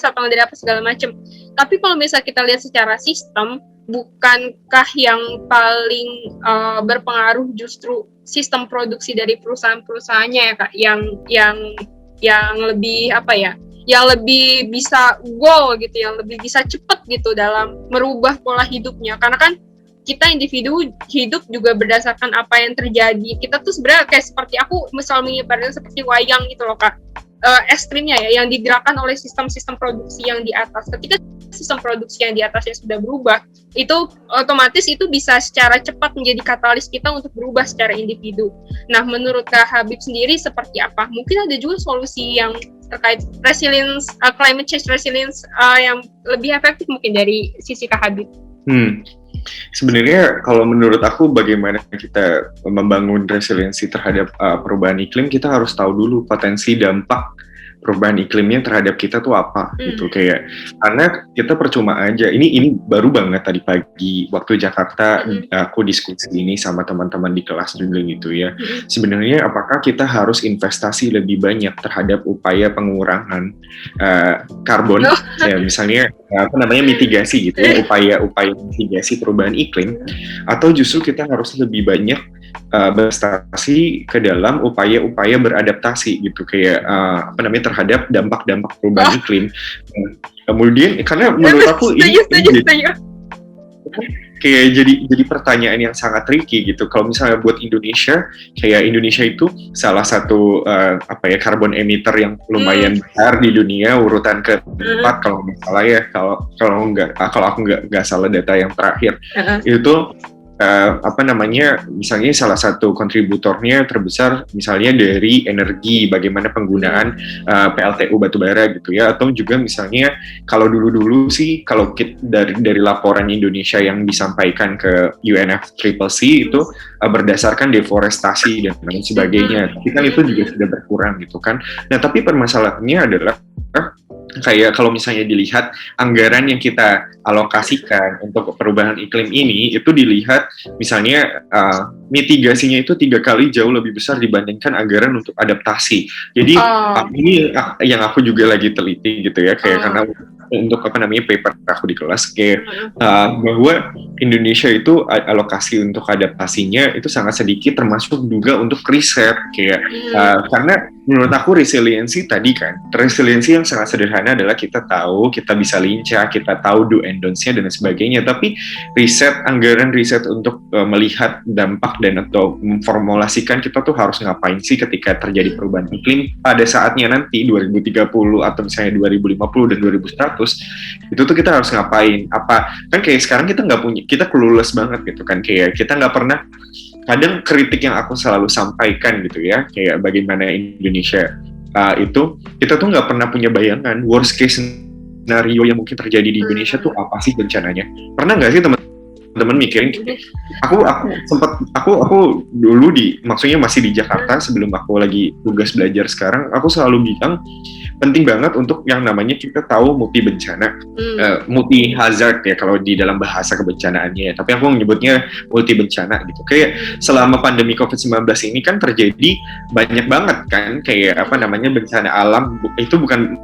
atau dari apa segala macam. Tapi kalau misalnya kita lihat secara sistem, bukankah yang paling berpengaruh justru sistem produksi dari perusahaan-perusahaannya ya Kak, yang lebih yang lebih bisa goal gitu, yang lebih bisa cepat gitu dalam merubah pola hidupnya. Karena kan kita individu hidup juga berdasarkan apa yang terjadi. Kita tuh sebenarnya kayak seperti aku misal mengibaratkan seperti wayang gitu loh Kak. Ekstrimnya ya, yang digerakkan oleh sistem-sistem produksi yang di atas. Ketika sistem produksi yang di atasnya sudah berubah, itu otomatis itu bisa secara cepat menjadi katalis kita untuk berubah secara individu. Nah, menurut Kak Habib sendiri seperti apa? Mungkin ada juga solusi yang terkait resilience, climate change resilience yang lebih efektif mungkin dari sisi Kak Habib. Sebenarnya kalau menurut aku bagaimana kita membangun resiliensi terhadap perubahan iklim, kita harus tahu dulu potensi dampak perubahan iklimnya terhadap kita tuh apa gitu, kayak karena kita percuma aja. Ini baru banget tadi pagi waktu Jakarta aku diskusi ini sama teman-teman di kelas juga gitu ya. Sebenarnya apakah kita harus investasi lebih banyak terhadap upaya pengurangan karbon ya, misalnya mitigasi gitu ya, upaya mitigasi perubahan iklim, atau justru kita harus lebih banyak berinvestasi ke dalam upaya-upaya beradaptasi gitu, kayak terhadap dampak-dampak perubahan iklim. Kemudian karena menurut aku ini kayak jadi pertanyaan yang sangat tricky gitu. Kalau misalnya buat Indonesia, kayak Indonesia itu salah satu carbon emitter yang lumayan besar di dunia, urutan ke-4 kalau nggak salah ya, kalau aku nggak salah data yang terakhir itu. Misalnya salah satu kontributornya terbesar misalnya dari energi, bagaimana penggunaan PLTU batubara gitu ya, atau juga misalnya kalau dulu sih kalau dari laporan Indonesia yang disampaikan ke UNFCCC itu berdasarkan deforestasi dan lain sebagainya, tapi kan itu juga sudah berkurang gitu kan. Nah tapi permasalahannya adalah kayak kalau misalnya dilihat anggaran yang kita alokasikan untuk perubahan iklim ini, itu dilihat misalnya mitigasinya itu 3 kali jauh lebih besar dibandingkan anggaran untuk adaptasi. Jadi ini yang aku juga lagi teliti gitu ya, kayak karena untuk paper aku di kelas kayak bahwa Indonesia itu alokasi untuk adaptasinya itu sangat sedikit, termasuk juga untuk riset kayak karena menurut aku resiliensi yang sangat sederhana adalah kita tahu, kita bisa lincah, kita tahu do and don'ts-nya dan sebagainya, tapi anggaran riset untuk melihat dampak dan atau memformulasikan kita tuh harus ngapain sih ketika terjadi perubahan iklim pada saatnya nanti 2030 atau misalnya 2050 dan 2100, itu tuh kita harus ngapain, apa kan kayak sekarang kita nggak punya, kita clueless banget gitu kan, kayak kita nggak pernah. Kadang kritik yang aku selalu sampaikan gitu ya, kayak bagaimana Indonesia itu kita tuh nggak pernah punya bayangan worst case scenario yang mungkin terjadi di Indonesia tuh apa sih bencananya. Pernah nggak sih teman-teman mikirin? Aku dulu maksudnya masih di Jakarta sebelum aku lagi tugas belajar sekarang, aku selalu bilang penting banget untuk yang namanya kita tahu multi bencana, multi hazard ya kalau di dalam bahasa kebencanaannya, tapi aku menyebutnya multi bencana gitu. Kayak selama pandemi COVID-19 ini kan terjadi banyak banget kan, kayak bencana alam itu bukan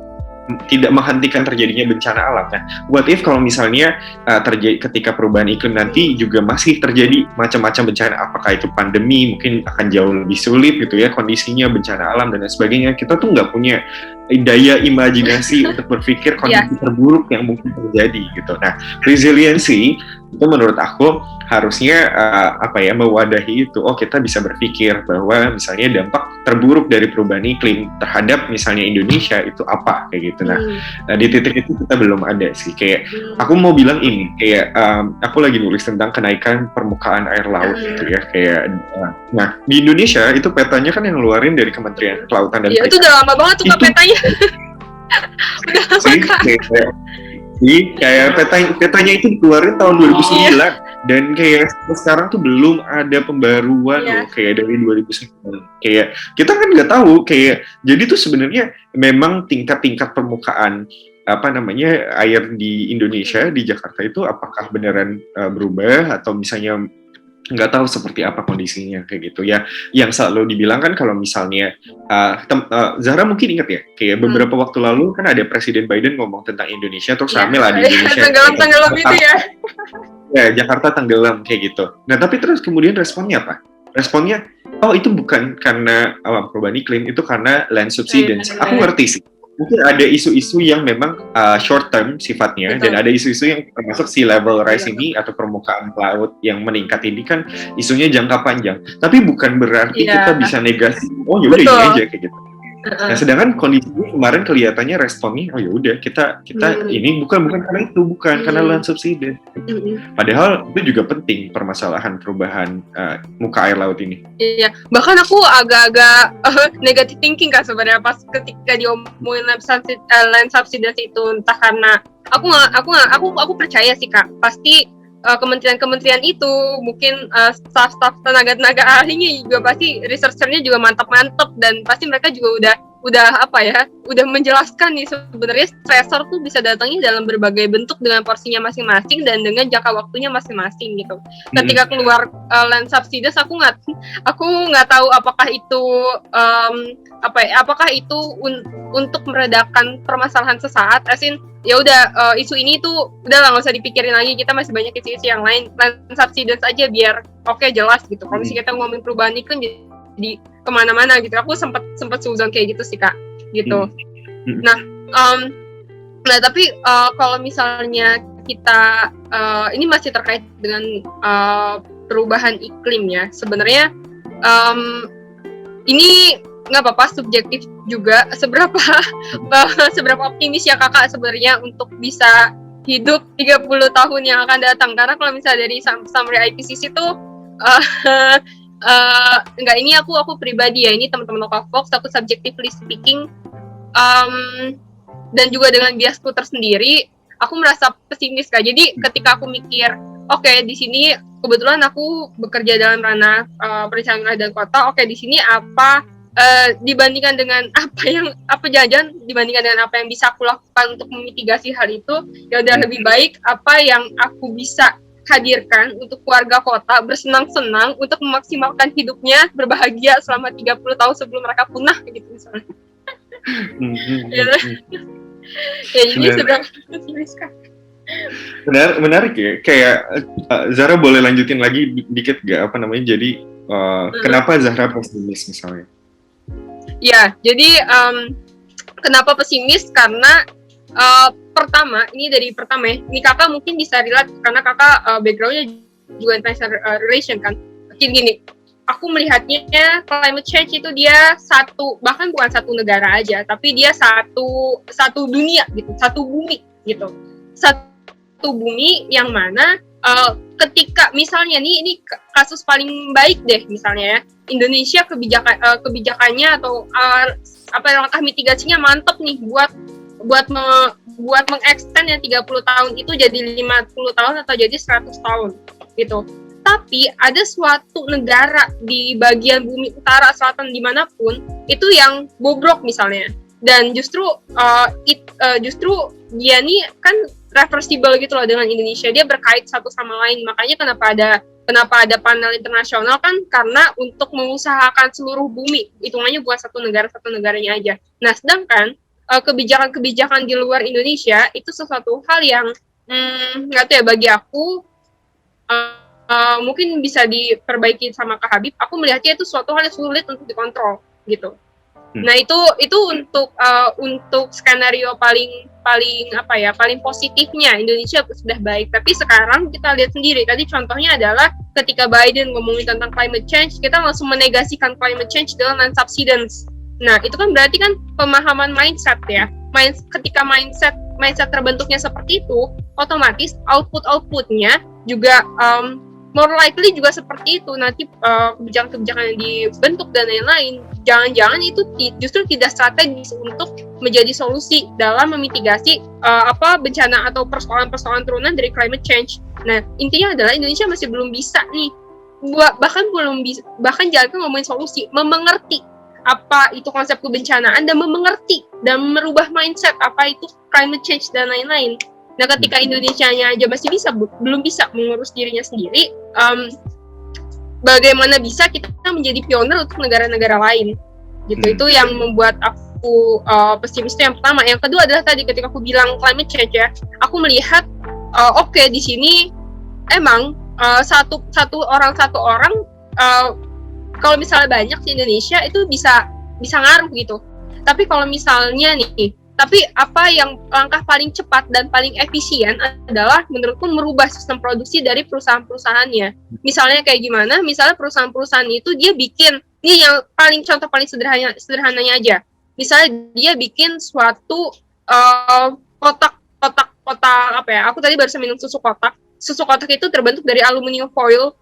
tidak menghentikan terjadinya bencana alam kan. What if kalau misalnya terjadi ketika perubahan iklim nanti juga masih terjadi macam-macam bencana, apakah itu pandemi, mungkin akan jauh lebih sulit gitu ya kondisinya, bencana alam dan sebagainya. Kita tuh nggak punya daya imajinasi untuk berpikir kondisi terburuk yang mungkin terjadi gitu. Nah, resiliensi itu menurut aku harusnya mewadahi itu. Oh, kita bisa berpikir bahwa misalnya dampak terburuk dari perubahan iklim terhadap misalnya Indonesia itu apa kayak gitu. Nah, di titik itu kita belum ada sih. Kayak aku mau bilang ini, kayak aku lagi nulis tentang kenaikan permukaan air laut gitu ya. Kayak nah di Indonesia itu petanya kan yang ngeluarin dari Kementerian Kelautan dan Perikanan. Itu udah lama banget tuh petanya. Udah lama kayak petanya itu dikeluarin tahun 2009 dan kayak sekarang tuh belum ada pembaruan loh, kayak dari 2009. Kayak kita kan nggak tahu, kayak jadi tuh sebenarnya memang tingkat permukaan air di Indonesia, di Jakarta itu apakah beneran berubah atau misalnya nggak tahu seperti apa kondisinya kayak gitu ya. Yang selalu dibilang kan kalau misalnya Zahra mungkin ingat ya, kayak beberapa waktu lalu kan ada Presiden Biden ngomong tentang Indonesia, terus rame lah di Indonesia tenggelam itu ya. Ya, Jakarta tenggelam kayak gitu. Nah tapi terus kemudian responnya apa? Responnya, oh itu bukan karena perubahan iklim, itu karena land subsidence. Aku ngerti sih, mungkin ada isu-isu yang memang short term sifatnya. Betul. Dan ada isu-isu yang termasuk sea level rise ini atau permukaan laut yang meningkat ini kan isunya jangka panjang. Tapi bukan berarti kita bisa negasi, oh yaudah ini aja kayak gitu. Nah, sedangkan kondisinya kemarin kelihatannya responnya, oh ya udah kita ini bukan karena itu, bukan karena land subsidence. Padahal itu juga penting permasalahan perubahan muka air laut ini. Iya, bahkan aku agak-agak negative thinking kan sebenarnya pas ketika diomongin land subsidence itu, entah karena aku percaya sih Kak, pasti kementerian-kementerian itu mungkin staff tenaga ahlinya juga pasti researchernya juga mantap dan pasti mereka juga udah udah menjelaskan nih sebenarnya stresor tuh bisa datangnya dalam berbagai bentuk dengan porsinya masing-masing dan dengan jangka waktunya masing-masing gitu. Ketika keluar land subsidies aku nggak tahu apakah itu apakah itu untuk meredakan permasalahan sesaat, asin ya udah isu ini tuh udah lah nggak usah dipikirin lagi, kita masih banyak isu-isu yang lain, land subsidies aja biar jelas gitu. Kalau misalnya kita ngomongin perubahan iklim jadi kemana-mana gitu. Aku sempat suzon kayak gitu sih Kak, gitu. Nah, tapi kalau misalnya kita ini masih terkait dengan perubahan iklim ya, sebenarnya ini nggak apa-apa subjektif juga seberapa optimis ya Kakak sebenarnya untuk bisa hidup 30 tahun yang akan datang. Karena kalau misalnya dari summary IPCC itu enggak, ini aku pribadi ya, ini teman-teman Local Fox, aku subjectively speaking, dan juga dengan biasku tersendiri, aku merasa pesimis Kak. Jadi ketika aku mikir, oke, di sini kebetulan aku bekerja dalam ranah perencanaan wilayah dan kota, oke, di sini apa dibandingkan dengan jangan-jangan dibandingkan dengan apa yang bisa aku lakukan untuk memitigasi hal itu, ya udah lebih baik apa yang aku bisa hadirkan untuk warga kota bersenang-senang untuk memaksimalkan hidupnya berbahagia selama 30 tahun sebelum mereka punah gitu misalnya. Ya jadi seberapa menarik ya, kayak Zahra boleh lanjutin lagi dikit gak jadi kenapa Zahra pesimis misalnya? Ya, jadi kenapa pesimis karena pertama, ini Kakak mungkin bisa relate karena Kakak background-nya juga international relation kan. Gini, aku melihatnya climate change itu dia bahkan bukan satu negara aja, tapi dia satu dunia gitu, satu bumi gitu. Satu bumi yang mana ketika misalnya ini kasus paling baik deh misalnya ya, Indonesia kebijakannya atau langkah mitigasinya mantep nih buat mengextend yang 30 tahun itu jadi 50 tahun atau jadi 100 tahun gitu. Tapi ada suatu negara di bagian bumi utara, selatan, dimanapun itu yang bobrok misalnya, dan justru dia nih kan reversible gitu loh dengan Indonesia, dia berkait satu sama lain. Makanya kenapa ada panel internasional kan, karena untuk mengusahakan seluruh bumi, hitungannya buat satu negaranya aja. Nah, sedangkan kebijakan di luar Indonesia itu sesuatu hal yang nggak tahu ya, bagi aku mungkin bisa diperbaiki sama Kak Habib. Aku melihatnya itu suatu hal yang sulit untuk dikontrol gitu. Nah itu untuk skenario paling positifnya Indonesia sudah baik. Tapi sekarang kita lihat sendiri, tadi contohnya adalah ketika Biden ngomongin tentang climate change, kita langsung menegasikan climate change dengan land subsidence. Nah itu kan berarti kan pemahaman mindset ya. Ketika mindset terbentuknya seperti itu, otomatis outputnya juga more likely juga seperti itu. Nanti kebijakan-kebijakan yang dibentuk dan lain-lain, jangan-jangan itu justru tidak strategis untuk menjadi solusi dalam memitigasi bencana atau persoalan-persoalan turunan dari climate change. Nah, intinya adalah Indonesia masih belum bisa nih, bahkan jangan ngomongin solusi, mengerti apa itu konsep kebencanaan dan mengerti dan merubah mindset apa itu climate change dan lain-lain. Nah, ketika Indonesianya aja masih belum bisa mengurus dirinya sendiri, bagaimana bisa kita menjadi pionir untuk negara-negara lain? Gitu. Itu yang membuat aku pesimis. Itu yang pertama. Yang kedua adalah tadi ketika aku bilang climate change ya, aku melihat di sini emang satu orang kalau misalnya banyak di Indonesia itu bisa ngaruh gitu. Tapi kalau misalnya langkah paling cepat dan paling efisien adalah menurutku merubah sistem produksi dari perusahaan-perusahaannya. Misalnya kayak gimana? Misalnya perusahaan-perusahaan itu dia bikin, ini yang contoh paling sederhananya aja. Misalnya dia bikin suatu kotak aku tadi baru minum susu kotak. Susu kotak itu terbentuk dari aluminium foil.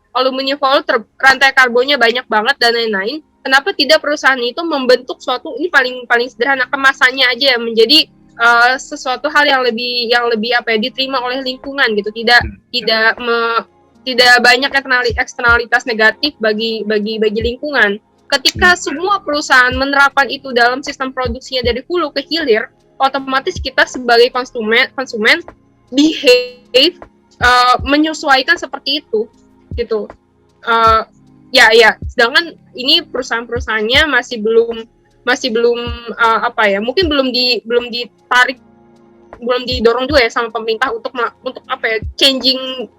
Rantai karbonnya banyak banget dan lain-lain. Kenapa tidak perusahaan itu membentuk suatu, ini paling sederhana, kemasannya aja yang menjadi sesuatu hal yang lebih diterima oleh lingkungan gitu. Tidak banyak eksternalitas negatif bagi lingkungan. ketika semua perusahaan menerapkan itu dalam sistem produksinya dari hulu ke hilir, otomatis kita sebagai konsumen behave menyesuaikan seperti itu gitu. Ya, sedangkan ini perusahaan-perusahaannya masih belum mungkin belum ditarik, belum didorong juga ya sama pemerintah untuk changing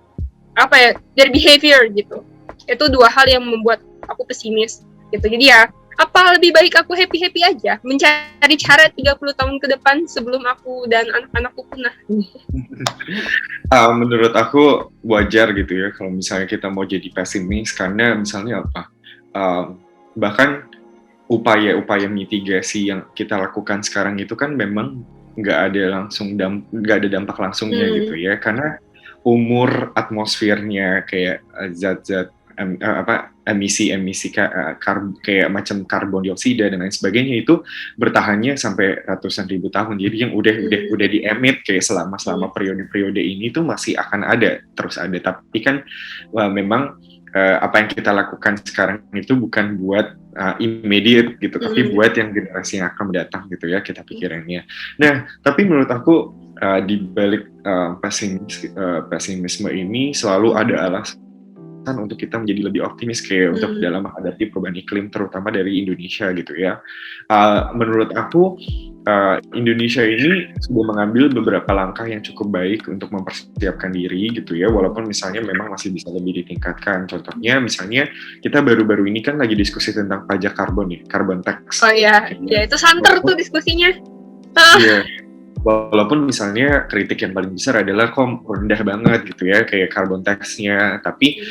dari behavior gitu. Itu dua hal yang membuat aku pesimis gitu. Jadi ya, apa lebih baik aku happy aja mencari cara 30 tahun ke depan sebelum aku dan anak-anakku punah. Menurut aku wajar gitu ya kalau misalnya kita mau jadi pesimis, karena misalnya apa, bahkan upaya-upaya mitigasi yang kita lakukan sekarang itu kan memang nggak ada dampak langsungnya gitu ya, karena umur atmosfernya kayak zat-zat emisi kayak macam karbon dioksida dan lain sebagainya itu bertahannya sampai ratusan ribu tahun. Jadi yang udah diemit kayak selama periode-periode ini tuh masih akan terus ada. Tapi kan memang apa yang kita lakukan sekarang itu bukan buat immediate gitu, tapi buat yang generasi yang akan mendatang gitu ya, kita pikirannya. Nah, tapi menurut aku di balik pesimisme ini selalu ada alasan untuk kita menjadi lebih optimis kayak untuk dalam menghadapi perubahan iklim, terutama dari Indonesia gitu ya. Menurut aku Indonesia ini sudah mengambil beberapa langkah yang cukup baik untuk mempersiapkan diri gitu ya, walaupun misalnya memang masih bisa lebih ditingkatkan. Contohnya misalnya kita baru-baru ini kan lagi diskusi tentang pajak karbon ya, carbon tax. Oh iya, ya itu santer tuh diskusinya. Iya. Walaupun misalnya kritik yang paling besar adalah kok rendah banget gitu ya kayak carbon tax-nya, tapi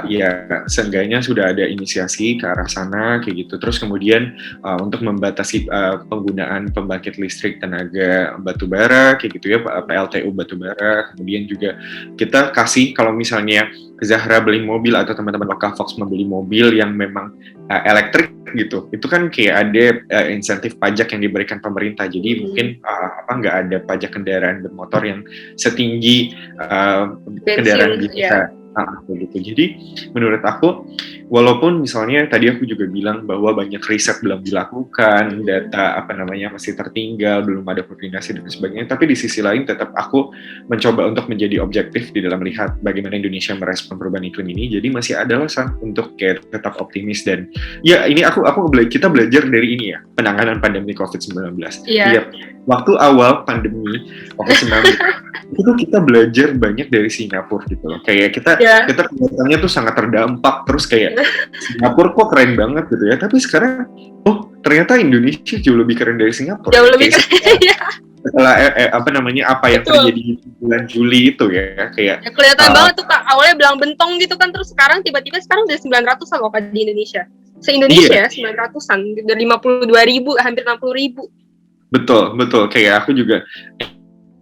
ya seenggaknya sudah ada inisiasi ke arah sana kayak gitu. Terus kemudian untuk membatasi penggunaan pembangkit listrik tenaga batubara kayak gitu ya, PLTU batubara. Kemudian juga kita kasih, kalau misalnya Zahra beli mobil atau teman-teman lokal Fox membeli mobil yang memang elektrik gitu, itu kan kayak ada insentif pajak yang diberikan pemerintah. Jadi mungkin nggak ada pajak kendaraan bermotor yang setinggi kendaraan biasa. Gitu. Jadi menurut aku, walaupun misalnya tadi aku juga bilang bahwa banyak riset belum dilakukan, data masih tertinggal, belum ada koordinasi dan sebagainya, tapi di sisi lain tetap aku mencoba untuk menjadi objektif di dalam melihat bagaimana Indonesia merespon perubahan iklim ini. Jadi masih ada alasan untuk kayak tetap optimis. Dan ya ini kita belajar dari ini ya, penanganan pandemi COVID-19. Iya. Waktu awal pandemi COVID-19 itu kita belajar banyak dari Singapura gitu loh. Kayak kita kelihatannya tuh sangat terdampak, terus kayak Singapura kok keren banget gitu ya. Tapi sekarang ternyata Indonesia jauh lebih keren dari Singapura. Jauh lebih keren ya. Setelah apa yang terjadi di bulan Juli itu ya, kayak kelihatan banget tuh Kak, awalnya bilang bentong gitu kan, terus tiba-tiba sekarang udah 900-an loh Kak di Indonesia. Se-Indonesia ya 900-an, udah 52.000, hampir 60.000. Betul, kayak aku juga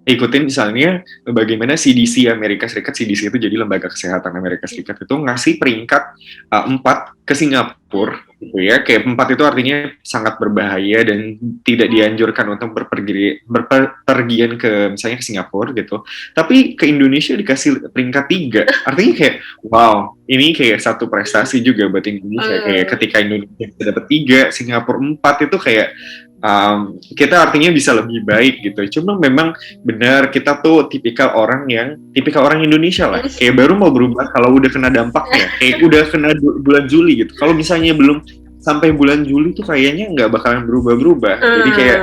ikutin misalnya bagaimana CDC Amerika Serikat, CDC itu jadi lembaga kesehatan Amerika Serikat, itu ngasih peringkat 4 ke Singapura gitu ya. Kayak 4 itu artinya sangat berbahaya dan tidak dianjurkan untuk berpergian ke misalnya ke Singapura gitu. Tapi ke Indonesia dikasih peringkat 3. Artinya kayak wow, ini kayak satu prestasi juga buat Indonesia. Kayak ketika Indonesia dapat 3, Singapura 4, itu kayak kita artinya bisa lebih baik gitu. Cuma memang benar kita tuh tipikal orang Indonesia lah. Kayak baru mau berubah kalau udah kena dampaknya. Kayak udah kena bulan Juli gitu. Kalau misalnya belum sampai bulan Juli tuh kayaknya nggak bakalan berubah-berubah. Jadi kayak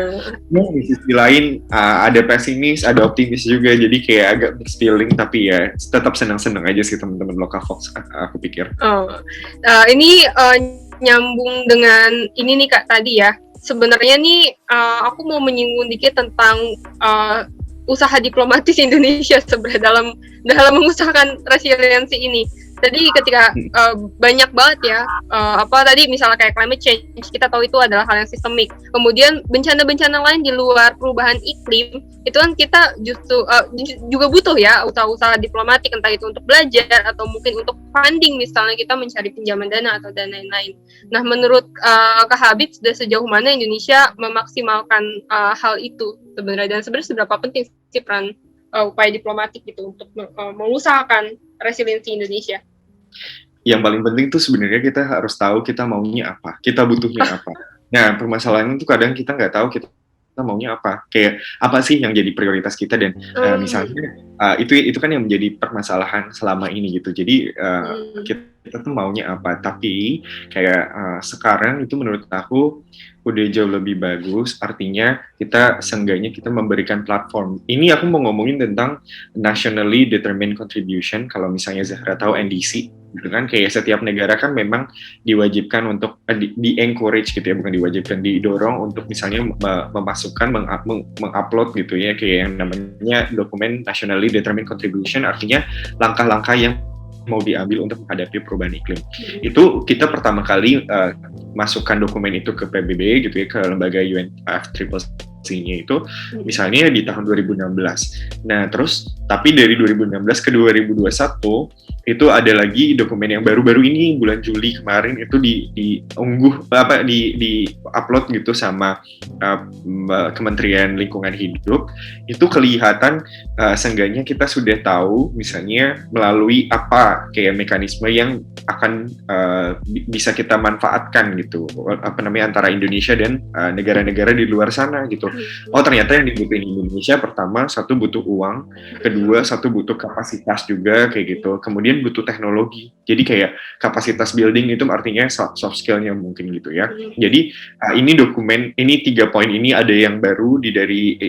di sisi lain ada pesimis, ada optimis juga. Jadi kayak agak mixed feeling, tapi ya tetap senang-senang aja sih teman-teman Lokal Fox, aku pikir. Ini nyambung dengan ini nih Kak tadi ya. Sebenarnya nih aku mau menyinggung dikit tentang usaha diplomatis Indonesia sebenarnya dalam mengusahakan resiliensi ini. Tadi ketika banyak banget ya tadi misalnya kayak climate change, kita tahu itu adalah hal yang sistemik. Kemudian bencana-bencana lain di luar perubahan iklim itu kan kita justru juga butuh ya usaha-usaha diplomatik, entah itu untuk belajar atau mungkin untuk funding, misalnya kita mencari pinjaman dana atau dan lain-lain. Nah, menurut Kak Habib, sudah sejauh mana Indonesia memaksimalkan hal itu sebenarnya, dan sebenarnya seberapa penting sih peran upaya diplomatik gitu untuk mengusahakan resiliensi Indonesia? yang paling penting tuh sebenarnya kita harus tahu kita maunya apa, kita butuhnya apa. Nah, permasalahannya tuh kadang kita nggak tahu kita maunya apa, kayak apa sih yang jadi prioritas kita dan misalnya itu kan yang menjadi permasalahan selama ini gitu. Jadi kita tuh maunya apa, tapi kayak sekarang itu menurut aku udah jauh lebih bagus. Artinya kita seenggaknya kita memberikan platform. Ini aku mau ngomongin tentang nationally determined contribution. Kalau misalnya Zahra tahu NDC, gitu kan, kayak setiap negara kan memang diwajibkan untuk di encourage gitu ya, bukan diwajibkan, didorong untuk misalnya memasukkan mengupload gitu ya, kayak yang namanya dokumen nationally determined contribution, artinya langkah-langkah yang mau diambil untuk menghadapi perubahan iklim. Itu kita pertama kali masukkan dokumen itu ke PBB gitu ya, ke lembaga UNFCCC-nya itu misalnya di tahun 2016. Nah, terus tapi dari 2016 ke 2021 itu ada lagi dokumen yang baru-baru ini bulan Juli kemarin itu di upload gitu sama Kementerian Lingkungan Hidup. Itu kelihatan seenggaknya kita sudah tahu misalnya melalui apa kayak mekanisme yang akan bisa kita manfaatkan gitu, antara Indonesia dan negara-negara di luar sana gitu. Oh, ternyata yang dibutuhin Indonesia pertama, satu butuh uang, kedua satu butuh kapasitas juga kayak gitu, kemudian butuh teknologi. Jadi kayak kapasitas building itu artinya soft skill-nya mungkin gitu ya. Jadi ini dokumen, ini 3 poin ini ada yang baru dari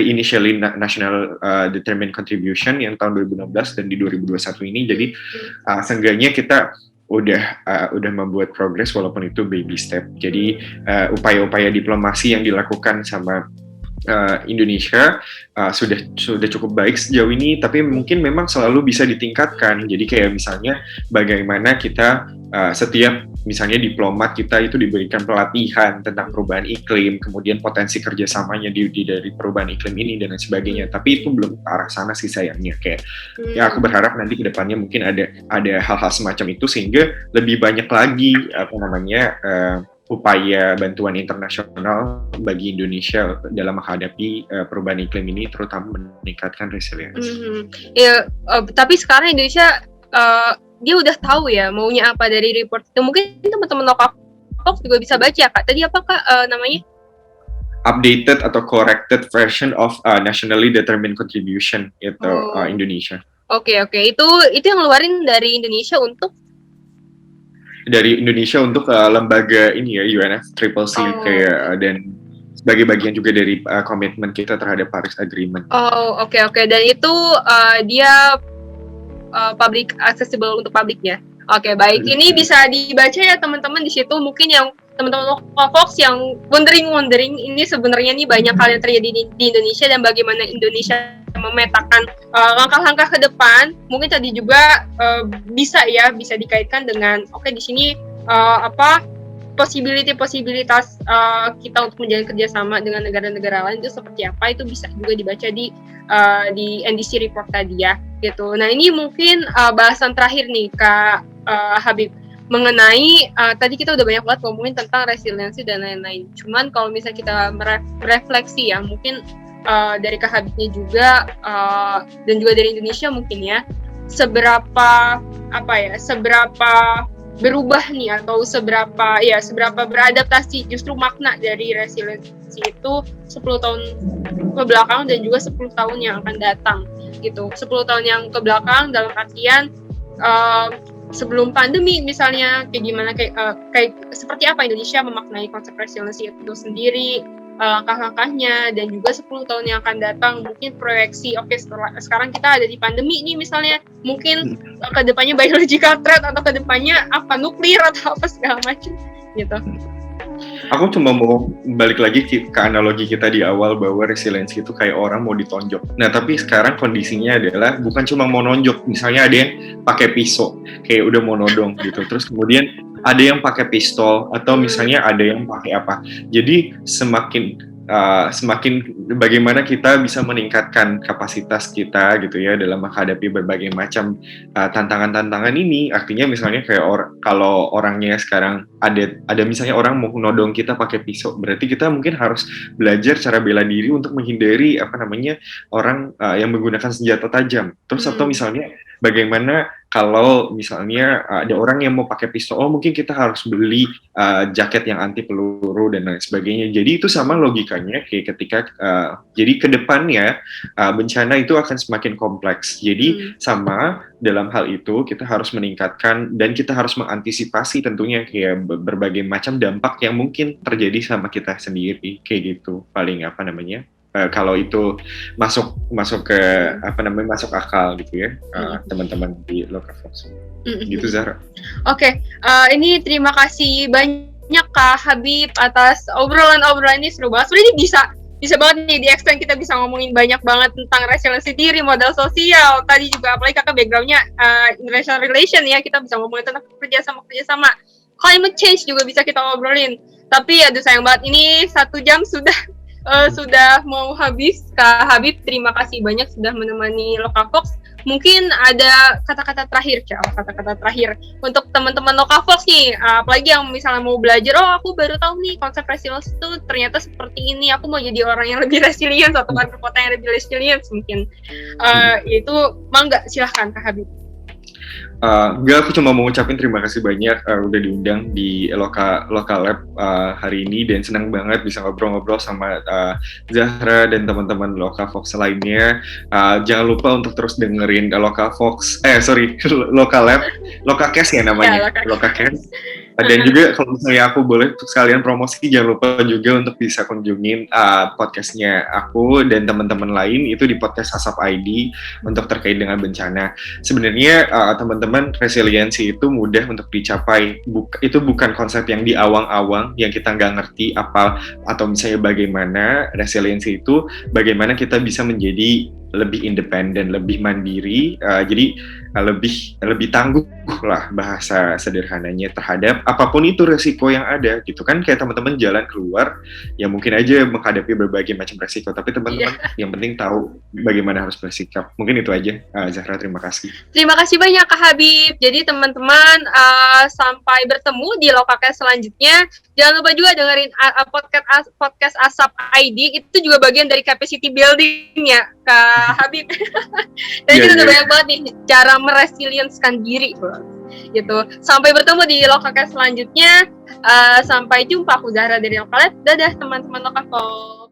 initially national determined contribution yang tahun 2016 dan di 2021 ini. Jadi seenggaknya kita udah membuat progres walaupun itu baby step. Jadi upaya-upaya diplomasi yang dilakukan sama Indonesia sudah cukup baik sejauh ini, tapi mungkin memang selalu bisa ditingkatkan. Jadi kayak misalnya bagaimana kita setiap misalnya diplomat kita itu diberikan pelatihan tentang perubahan iklim, kemudian potensi kerjasamanya dari perubahan iklim ini dan lain sebagainya. Tapi itu belum ke arah sana sih sayangnya. Kayak ya aku berharap nanti kedepannya mungkin ada hal-hal semacam itu sehingga lebih banyak lagi upaya bantuan internasional bagi Indonesia dalam menghadapi perubahan iklim ini, terutama meningkatkan resilience. Ya, tapi sekarang Indonesia dia udah tahu ya maunya apa dari report itu. Mungkin teman-teman lokal juga bisa baca, Kak. Tadi apa, Kak, namanya? Updated atau corrected version of nationally determined contribution itu Indonesia. Oke. Itu yang ngeluarin dari Indonesia untuk lembaga ini ya, UNFCCC kayak dan sebagai bagian juga dari komitmen kita terhadap Paris Agreement. Oke. Dan itu dia public accessible untuk publik ya. Oke, baik. Ini bisa dibaca ya teman-teman di situ. Mungkin yang teman-teman Fox yang wondering ini sebenarnya nih banyak hal yang terjadi di Indonesia dan bagaimana Indonesia memetakan langkah-langkah ke depan. Mungkin tadi juga bisa dikaitkan dengan di sini posibilitas kita untuk menjalin kerjasama dengan negara-negara lain itu seperti apa, itu bisa juga dibaca di NDC report tadi ya gitu. Nah, ini mungkin bahasan terakhir nih Kak Habib mengenai tadi kita udah banyak banget ngomongin tentang resiliensi dan lain-lain. Cuman kalau misalnya kita merefleksi ya, mungkin dari Kak Habibnya juga dan juga dari Indonesia mungkin ya, seberapa berubah nih atau seberapa beradaptasi justru makna dari resiliensi itu 10 tahun ke belakang dan juga 10 tahun yang akan datang gitu. 10 tahun yang ke belakang dalam artian sebelum pandemi misalnya kayak gimana, kayak seperti apa Indonesia memaknai konsep resiliensi itu sendiri, langkah-langkahnya, dan juga 10 tahun yang akan datang mungkin proyeksi sekarang kita ada di pandemi nih misalnya, mungkin kedepannya biological threat atau kedepannya nuklir atau apa segala macam gitu. Aku cuma mau balik lagi ke analogi kita di awal bahwa resiliensi itu kayak orang mau ditonjok. Nah, tapi sekarang kondisinya adalah bukan cuma mau nonjok, misalnya ada yang pakai pisau, kayak udah mau nodong gitu. Terus kemudian ada yang pakai pistol atau misalnya ada yang pakai apa. Jadi semakin bagaimana kita bisa meningkatkan kapasitas kita gitu ya dalam menghadapi berbagai macam tantangan-tantangan ini. Artinya misalnya kayak kalau orangnya sekarang ada misalnya orang mau nodong kita pakai pisau, berarti kita mungkin harus belajar cara bela diri untuk menghindari orang yang menggunakan senjata tajam. Terus atau misalnya bagaimana kalau misalnya ada orang yang mau pakai pistol, oh mungkin kita harus beli jaket yang anti peluru dan lain sebagainya. Jadi itu sama logikanya kayak ketika jadi ke depannya bencana itu akan semakin kompleks. Jadi sama dalam hal itu kita harus meningkatkan dan kita harus mengantisipasi tentunya kayak berbagai macam dampak yang mungkin terjadi sama kita sendiri kayak gitu. Paling apa namanya? Kalau itu masuk ke masuk akal gitu ya, teman-teman di Lokavox. Gitu Zahra. Oke, ini terima kasih banyak Kak Habib atas obrolan ini, seru banget. Sebenarnya ini bisa banget nih di extend, kita bisa ngomongin banyak banget tentang resiliensi diri, modal sosial. Tadi juga apalagi Kakak backgroundnya international relation ya, kita bisa ngomongin tentang kerjasama. Climate change juga bisa kita ngobrolin. Tapi aduh sayang banget ini 1 jam sudah mau habis. Kak Habib, terima kasih banyak sudah menemani Lokavox. Mungkin ada kata-kata terakhir untuk teman-teman Lokavox nih, apalagi yang misalnya mau belajar, aku baru tahu nih konsep resilience itu ternyata seperti ini, aku mau jadi orang yang lebih resilient atau kader kota yang lebih resilient mungkin. Itu mangga, silahkan Kak Habib. Enggak, aku cuma mau ngucapin terima kasih banyak udah diundang di Loka Lab hari ini, dan senang banget bisa ngobrol-ngobrol sama Zahra dan teman-teman Lokavox lainnya. Jangan lupa untuk terus dengerin Lokavox, Loka Lab, Lokacast ya namanya, Lokacast. Dan juga kalau misalnya aku boleh sekalian promosi, jangan lupa juga untuk bisa kunjungin podcastnya aku dan teman-teman lain itu di podcast Asap ID untuk terkait dengan bencana. Sebenarnya teman-teman, resiliensi itu mudah untuk dicapai. Itu bukan konsep yang di awang-awang yang kita nggak ngerti apa, atau misalnya bagaimana resiliensi itu, bagaimana kita bisa menjadi lebih independen, lebih mandiri, jadi lebih tangguh lah bahasa sederhananya terhadap apapun itu resiko yang ada gitu kan. Kayak teman-teman jalan keluar ya mungkin aja menghadapi berbagai macam resiko, tapi teman-teman yang penting tahu bagaimana harus bersikap. Mungkin itu aja. Zahra, terima kasih. Terima kasih banyak Kak Habib. Jadi teman-teman, sampai bertemu di Lokacast selanjutnya. Jangan lupa juga dengerin podcast Asap ID, itu juga bagian dari capacity building ya Kak Habib. Dan kita udah banyak banget nih cara meresilienskan diri gitu. Sampai bertemu di Lokacast selanjutnya. Sampai jumpa, aku Zahra dari Lokalab. Dadah teman-teman Lokavox.